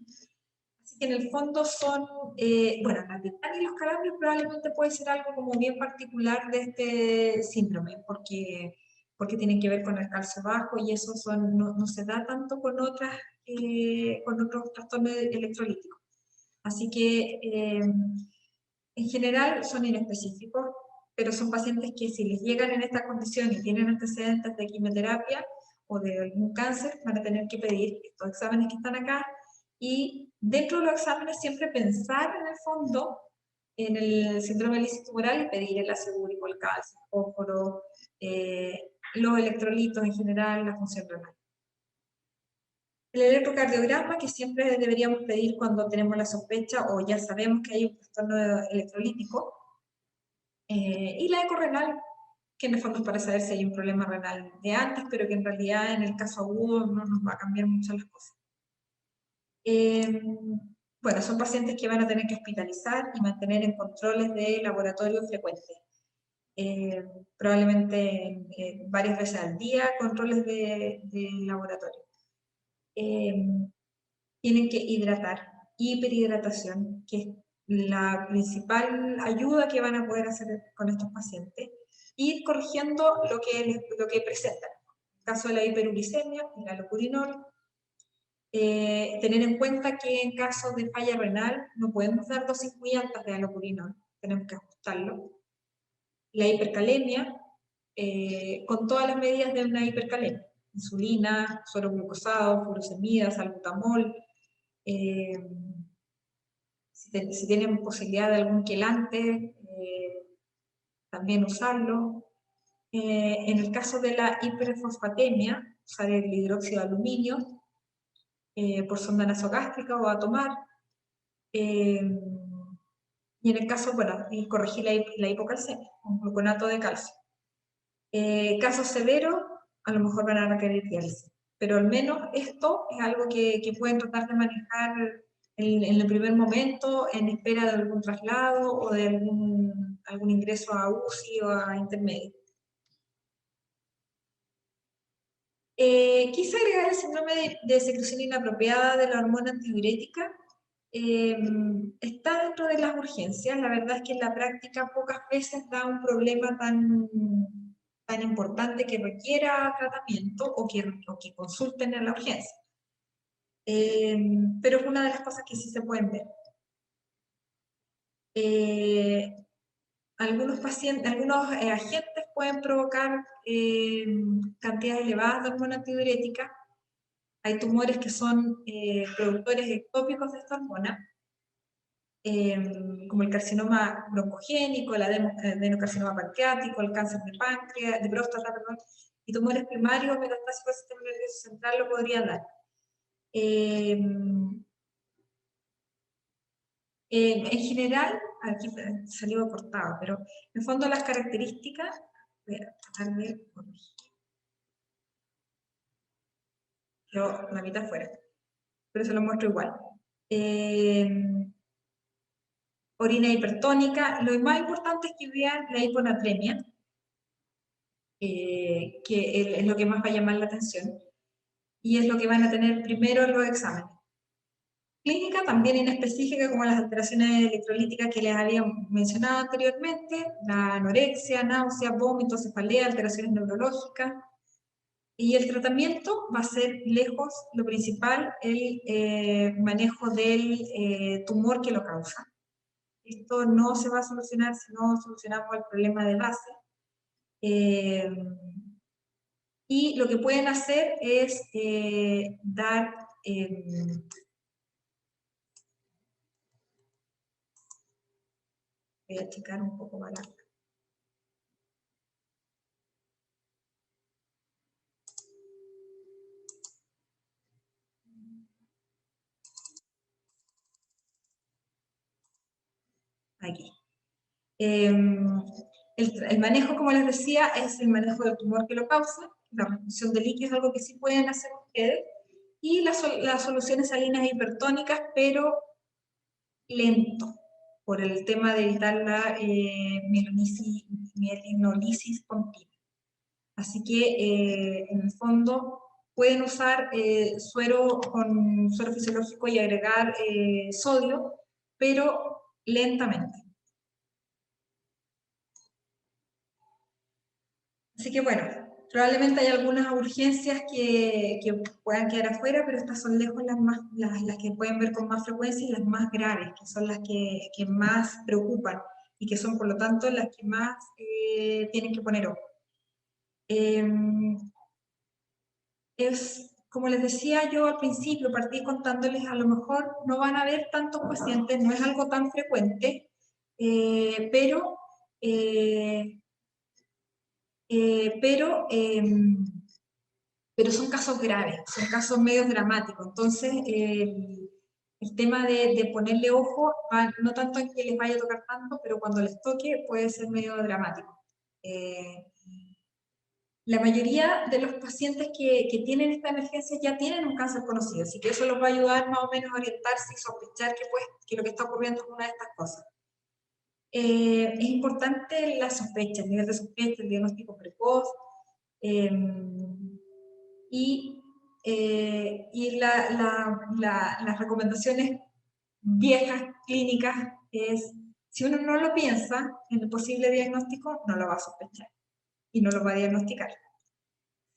Así que en el fondo son, bueno, la tetania y los calambres probablemente puede ser algo como bien particular de este síndrome, porque tienen que ver con el calcio bajo y eso no se da tanto con con otros trastornos electrolíticos. Así que en general son inespecíficos, pero son pacientes que si les llegan en esta condición y tienen antecedentes de quimioterapia o de algún cáncer, van a tener que pedir estos exámenes que están acá y dentro de los exámenes siempre pensar en el fondo en el síndrome de lisis tumoral y pedir el ácido úrico, el calcio, el fósforo, los electrolitos en general, la función renal. El electrocardiograma, que siempre deberíamos pedir cuando tenemos la sospecha o ya sabemos que hay un trastorno electrolítico, y la eco renal, que en el fondo es para saber si hay un problema renal de antes, pero que en realidad en el caso agudo no nos va a cambiar mucho las cosas. Bueno, son pacientes que van a tener que hospitalizar y mantener en controles de laboratorio frecuentes. Probablemente varias veces al día, controles de laboratorio. Tienen que hidratar, hiperhidratación, que es la principal ayuda que van a poder hacer con estos pacientes, y ir corrigiendo lo que presentan. En el caso de la hiperuricemia, el alopurinol, tener en cuenta que en caso de falla renal no podemos dar dosis muy altas de alopurinol, tenemos que ajustarlo. La hipercalemia, con todas las medidas de una hipercalemia, insulina, suero glucosado, furosemida, salbutamol, si tienen posibilidad de algún quelante, también usarlo. En el caso de la hiperfosfatemia, usar el hidróxido de aluminio por sonda nasogástrica o a tomar. Y en el caso, bueno, y corregir la hipocalcemia, con gluconato de calcio. Casos severos, a lo mejor van a requerir diálisis, pero al menos esto es algo que pueden tratar de manejar en el primer momento, en espera de algún traslado o de algún ingreso a UCI o a intermedio. Quise agregar el síndrome de secreción inapropiada de la hormona antidiurética. Está dentro de las urgencias. La verdad es que en la práctica pocas veces da un problema tan importante que requiera tratamiento o que consulten en la urgencia. Pero es una de las cosas que sí se pueden ver. Algunos agentes pueden provocar cantidades elevadas de hormona antidiurética. Hay tumores que son productores ectópicos de esta hormona. como el carcinoma broncogénico, el adenocarcinoma pancreático, el cáncer de páncreas, de próstata, perdón, y tumores primarios metastásicos del sistema nervioso central lo podría dar. En general, aquí salió cortado, pero en el fondo las características, voy a tratar de corregir, quedó la mitad fuera, pero se lo muestro igual. Orina hipertónica, lo más importante es que vean la hiponatremia, que es lo que más va a llamar la atención, y es lo que van a tener primero en los exámenes. Clínica también inespecífica, como las alteraciones electrolíticas que les había mencionado anteriormente, la anorexia, náusea, vómitos, cefalea, alteraciones neurológicas. Y el tratamiento va a ser lejos, lo principal, el manejo del tumor que lo causa. Esto no se va a solucionar si no solucionamos el problema de base. Y lo que pueden hacer es dar... voy a checar un poco para... Aquí. El manejo, como les decía, es el manejo del tumor que lo causa. La retención de líquido es algo que sí pueden hacer ustedes. Y las soluciones salinas hipertónicas, pero lento, por el tema de evitar la mielinolisis continua. Así que, en el fondo, pueden usar suero con suero fisiológico y agregar sodio, pero lentamente. Así que bueno, probablemente hay algunas urgencias que puedan quedar afuera, pero estas son lejos las que pueden ver con más frecuencia y las más graves, que son las que más preocupan y que son por lo tanto las que más tienen que poner ojo. Como les decía yo al principio, partí contándoles, a lo mejor no van a ver tantos pacientes, no es algo tan frecuente, pero son casos graves, son casos medio dramáticos. Entonces, el tema de ponerle ojo, no tanto en que les vaya a tocar tanto, pero cuando les toque puede ser medio dramático. La mayoría de los pacientes que tienen esta emergencia ya tienen un cáncer conocido, así que eso los va a ayudar más o menos a orientarse y sospechar que lo que está ocurriendo es una de estas cosas. Es importante la sospecha, el nivel de sospecha, el diagnóstico precoz, y las recomendaciones viejas clínicas es, si uno no lo piensa en el posible diagnóstico, no lo va a sospechar y no lo va a diagnosticar.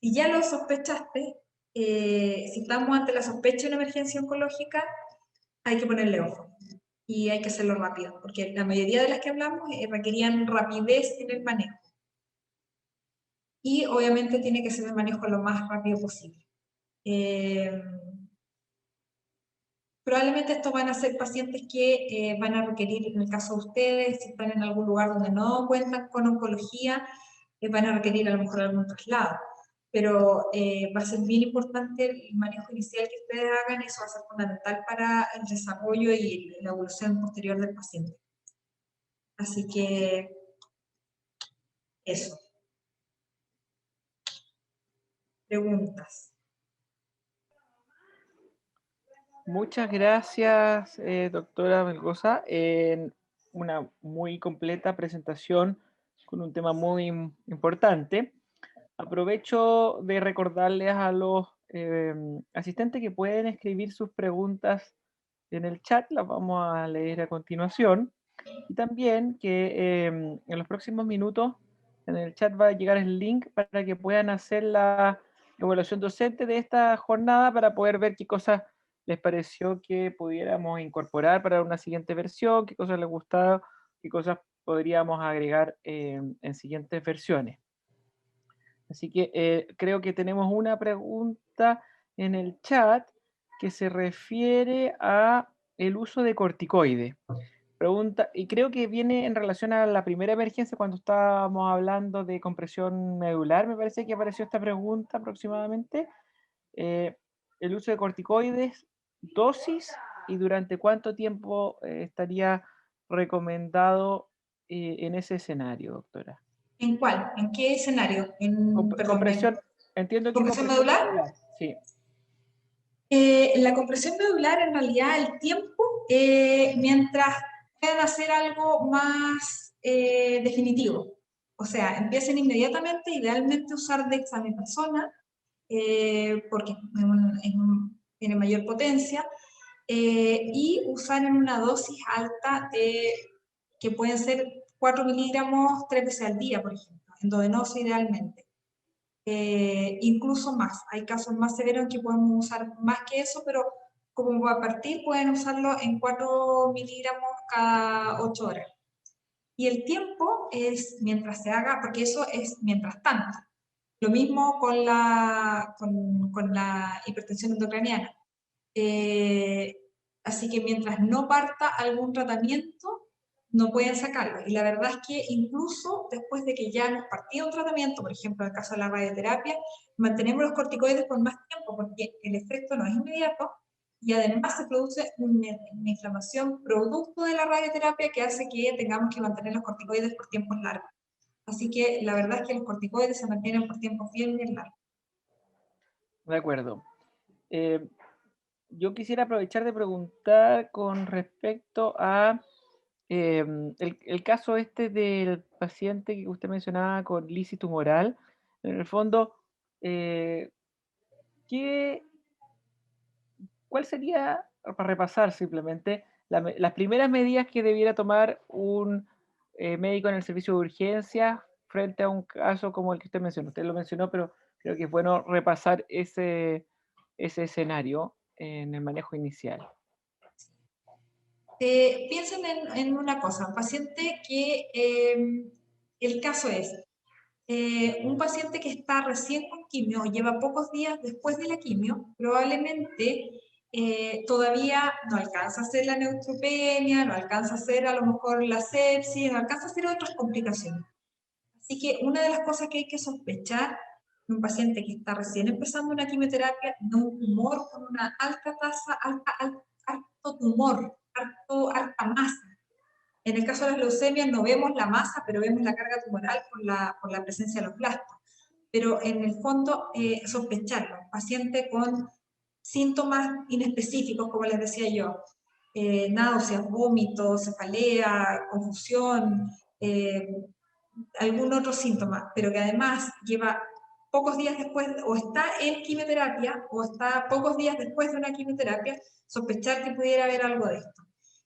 Si ya lo sospechaste, si estamos ante la sospecha de una emergencia oncológica, hay que ponerle ojo y hay que hacerlo rápido, porque la mayoría de las que hablamos requerían rapidez en el manejo. Y obviamente tiene que ser el manejo lo más rápido posible. Probablemente estos van a ser pacientes que van a requerir, en el caso de ustedes, si están en algún lugar donde no cuentan con oncología, van a requerir a lo mejor algún traslado. Pero va a ser bien importante el manejo inicial que ustedes hagan, eso va a ser fundamental para el desarrollo y la evolución posterior del paciente. Así que, eso. Preguntas. Muchas gracias, doctora Melgoza, en una muy completa presentación con un tema muy importante. Aprovecho de recordarles a los asistentes que pueden escribir sus preguntas en el chat, las vamos a leer a continuación. Y también que en los próximos minutos en el chat va a llegar el link para que puedan hacer la evaluación docente de esta jornada para poder ver qué cosas les pareció que pudiéramos incorporar para una siguiente versión, qué cosas les gustaron, qué cosas podríamos agregar en siguientes versiones. Así que creo que tenemos una pregunta en el chat que se refiere a el uso de corticoides. Pregunta, y creo que viene en relación a la primera emergencia cuando estábamos hablando de compresión medular, me parece que apareció esta pregunta aproximadamente. Eh, el uso de corticoides, dosis y durante cuánto tiempo estaría recomendado en ese escenario, doctora. ¿En cuál? ¿En qué escenario? Perdón, Compresión, entiendo que ¿compresión compresión medular? medular, sí. La compresión medular, en realidad, el tiempo, mientras puedan hacer algo más definitivo. O sea, empiecen inmediatamente, idealmente usar dexametasona, porque tiene mayor potencia, y usar en una dosis alta que pueden ser 4 miligramos 3 veces al día, por ejemplo, endovenoso idealmente. Incluso más. Hay casos más severos en que podemos usar más que eso, pero como va a partir, pueden usarlo en 4 miligramos cada 8 horas. Y el tiempo es mientras se haga, porque eso es mientras tanto. Lo mismo con la hipertensión endocraniana. Eh, Así que mientras no parta algún tratamiento, no pueden sacarlo. Y la verdad es que incluso después de que ya nos partía un tratamiento, por ejemplo, en el caso de la radioterapia, mantenemos los corticoides por más tiempo porque el efecto no es inmediato y además se produce una inflamación producto de la radioterapia que hace que tengamos que mantener los corticoides por tiempos largos. Así que la verdad es que los corticoides se mantienen por tiempos bien, bien largos. De acuerdo. Eh, yo quisiera aprovechar de preguntar con respecto a el caso este del paciente que usted mencionaba con lisis tumoral. En el fondo, eh, ¿qué, ¿cuál sería, para repasar simplemente, las primeras medidas que debiera tomar un médico en el servicio de urgencia frente a un caso como el que usted mencionó? Usted lo mencionó, pero creo que es bueno repasar ese escenario en el manejo inicial. Piensen en una cosa, un paciente que el caso es un paciente que está recién con quimio, lleva pocos días después de la quimio, probablemente todavía no alcanza a hacer la neutropenia, no alcanza a hacer a lo mejor la sepsis, no alcanza a hacer otras complicaciones. Así que una de las cosas que hay que sospechar en un paciente que está recién empezando una quimioterapia, no un tumor con una alta tasa, alto tumor, alta masa. En el caso de las leucemias no vemos la masa, pero vemos la carga tumoral por la presencia de los blastos. Pero en el fondo, sospecharlo. Paciente con síntomas inespecíficos, como les decía yo, náuseas, vómitos, cefalea, confusión, algún otro síntoma, pero que además lleva pocos días después, o está en quimioterapia, o está pocos días después de una quimioterapia, sospechar que pudiera haber algo de esto.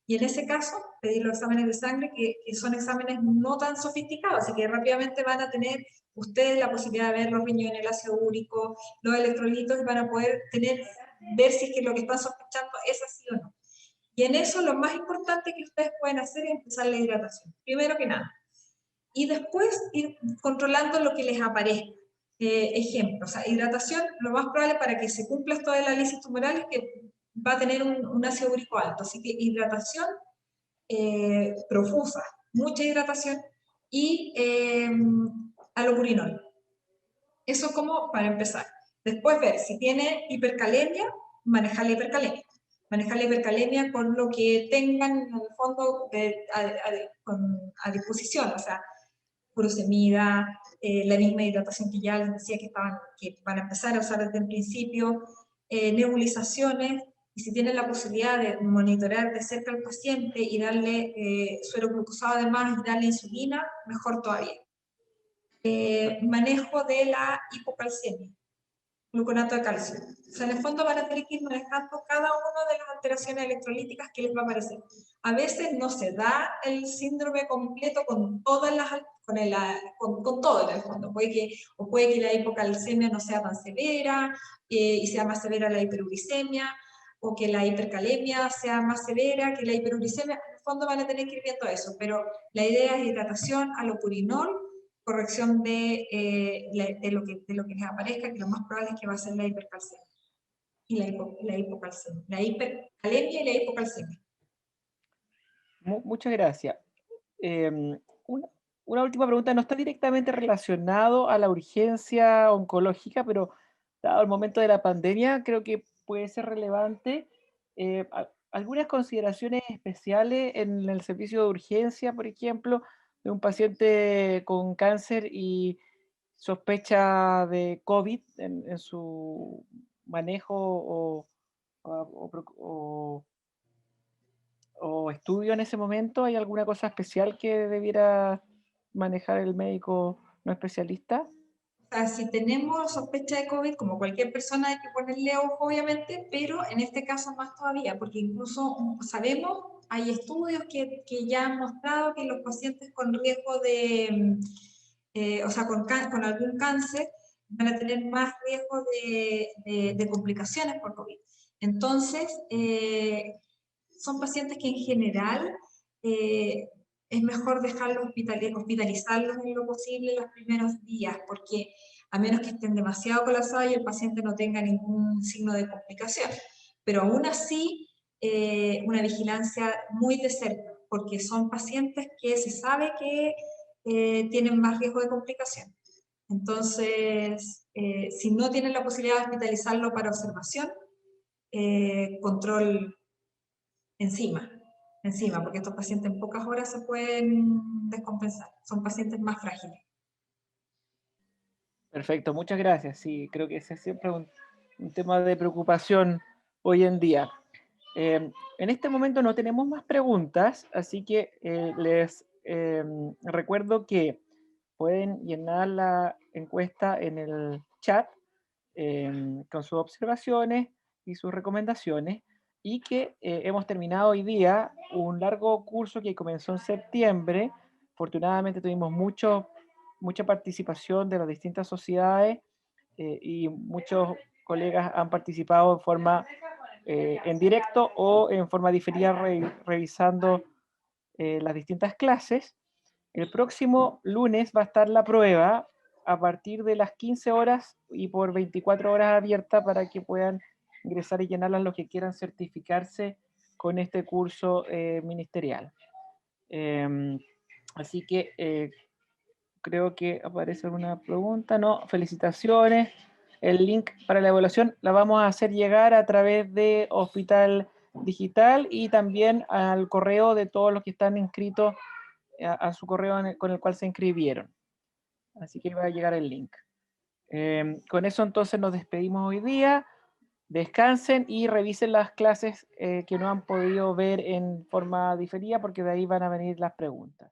Y en ese caso, pedir los exámenes de sangre, que son exámenes no tan sofisticados, así que rápidamente van a tener ustedes la posibilidad de ver los riñones, el ácido úrico, los electrolitos, y van a poder ver si es que lo que están sospechando es así o no. Y en eso lo más importante que ustedes pueden hacer es empezar la hidratación. Primero que nada, y después ir controlando lo que les aparezca. Ejemplo, o sea, hidratación, lo más probable para que se cumpla esto de la lisis tumoral es que va a tener un ácido úrico alto, así que hidratación profusa, mucha hidratación y alopurinol. Eso como para empezar. Después ver si tiene hipercalemia, manejar la hipercalemia. Manejar la hipercalemia con lo que tengan en el fondo a disposición, o sea, furosemida, la misma hidratación que ya les decía que van a empezar a usar desde el principio, nebulizaciones, y si tienen la posibilidad de monitorear de cerca al paciente y darle suero glucosado además y darle insulina, mejor todavía. Manejo de la hipocalcemia, gluconato de calcio. O sea, en el fondo van a tener que ir manejando cada una de las alteraciones electrolíticas que les va a aparecer. A veces no se da el síndrome completo con todas las con todo en el fondo. Puede que la hipocalcemia no sea tan severa y sea más severa la hiperuricemia, o que la hipercalemia sea más severa que la hiperuricemia. En el fondo van a tener que ir viendo eso, pero la idea es hidratación, alopurinol, corrección de lo que les aparezca, que lo más probable es que va a ser la hipercalcemia y la hipocalcemia, la hipercalemia y la hipocalcemia. Muchas gracias. Em, una, una última pregunta, no está directamente relacionado a la urgencia oncológica, pero dado el momento de la pandemia, creo que puede ser relevante. Algunas consideraciones especiales en el servicio de urgencia, por ejemplo, de un paciente con cáncer y sospecha de COVID en su manejo o o estudio en ese momento? ¿Hay alguna cosa especial que debiera manejar el médico no especialista? O sea, si tenemos sospecha de COVID, como cualquier persona hay que ponerle ojo, obviamente, pero en este caso más todavía, porque incluso sabemos, hay estudios que ya han mostrado que los pacientes con riesgo de, o sea, con algún cáncer, van a tener más riesgo de complicaciones por COVID. Entonces, son pacientes que en general es mejor dejarlos hospitalizarlos en lo posible los primeros días, porque a menos que estén demasiado colapsados y el paciente no tenga ningún signo de complicación. Pero aún así, una vigilancia muy de cerca, porque son pacientes que se sabe que tienen más riesgo de complicación. Entonces, si no tienen la posibilidad de hospitalizarlo para observación, control encima, encima, porque estos pacientes en pocas horas se pueden descompensar, son pacientes más frágiles. Perfecto, muchas gracias. Sí, creo que ese es siempre un tema de preocupación hoy en día. En este momento no tenemos más preguntas, así que les recuerdo que pueden llenar la encuesta en el chat con sus observaciones y sus recomendaciones, y que hemos terminado hoy día un largo curso que comenzó en septiembre. Afortunadamente tuvimos mucha participación de las distintas sociedades y muchos colegas han participado en forma en directo o en forma diferida revisando las distintas clases. El próximo lunes va a estar la prueba a partir de las 15 horas y por 24 horas abierta para que puedan ingresar y llenarlas los que quieran certificarse con este curso ministerial. Eh, Así que creo que aparece alguna pregunta. No, felicitaciones. El link para la evaluación la vamos a hacer llegar a través de Hospital Digital y también al correo de todos los que están inscritos a su correo con el cual se inscribieron. Así que va a llegar el link. Con eso entonces nos despedimos hoy día. Descansen y revisen las clases que no han podido ver en forma diferida porque de ahí van a venir las preguntas.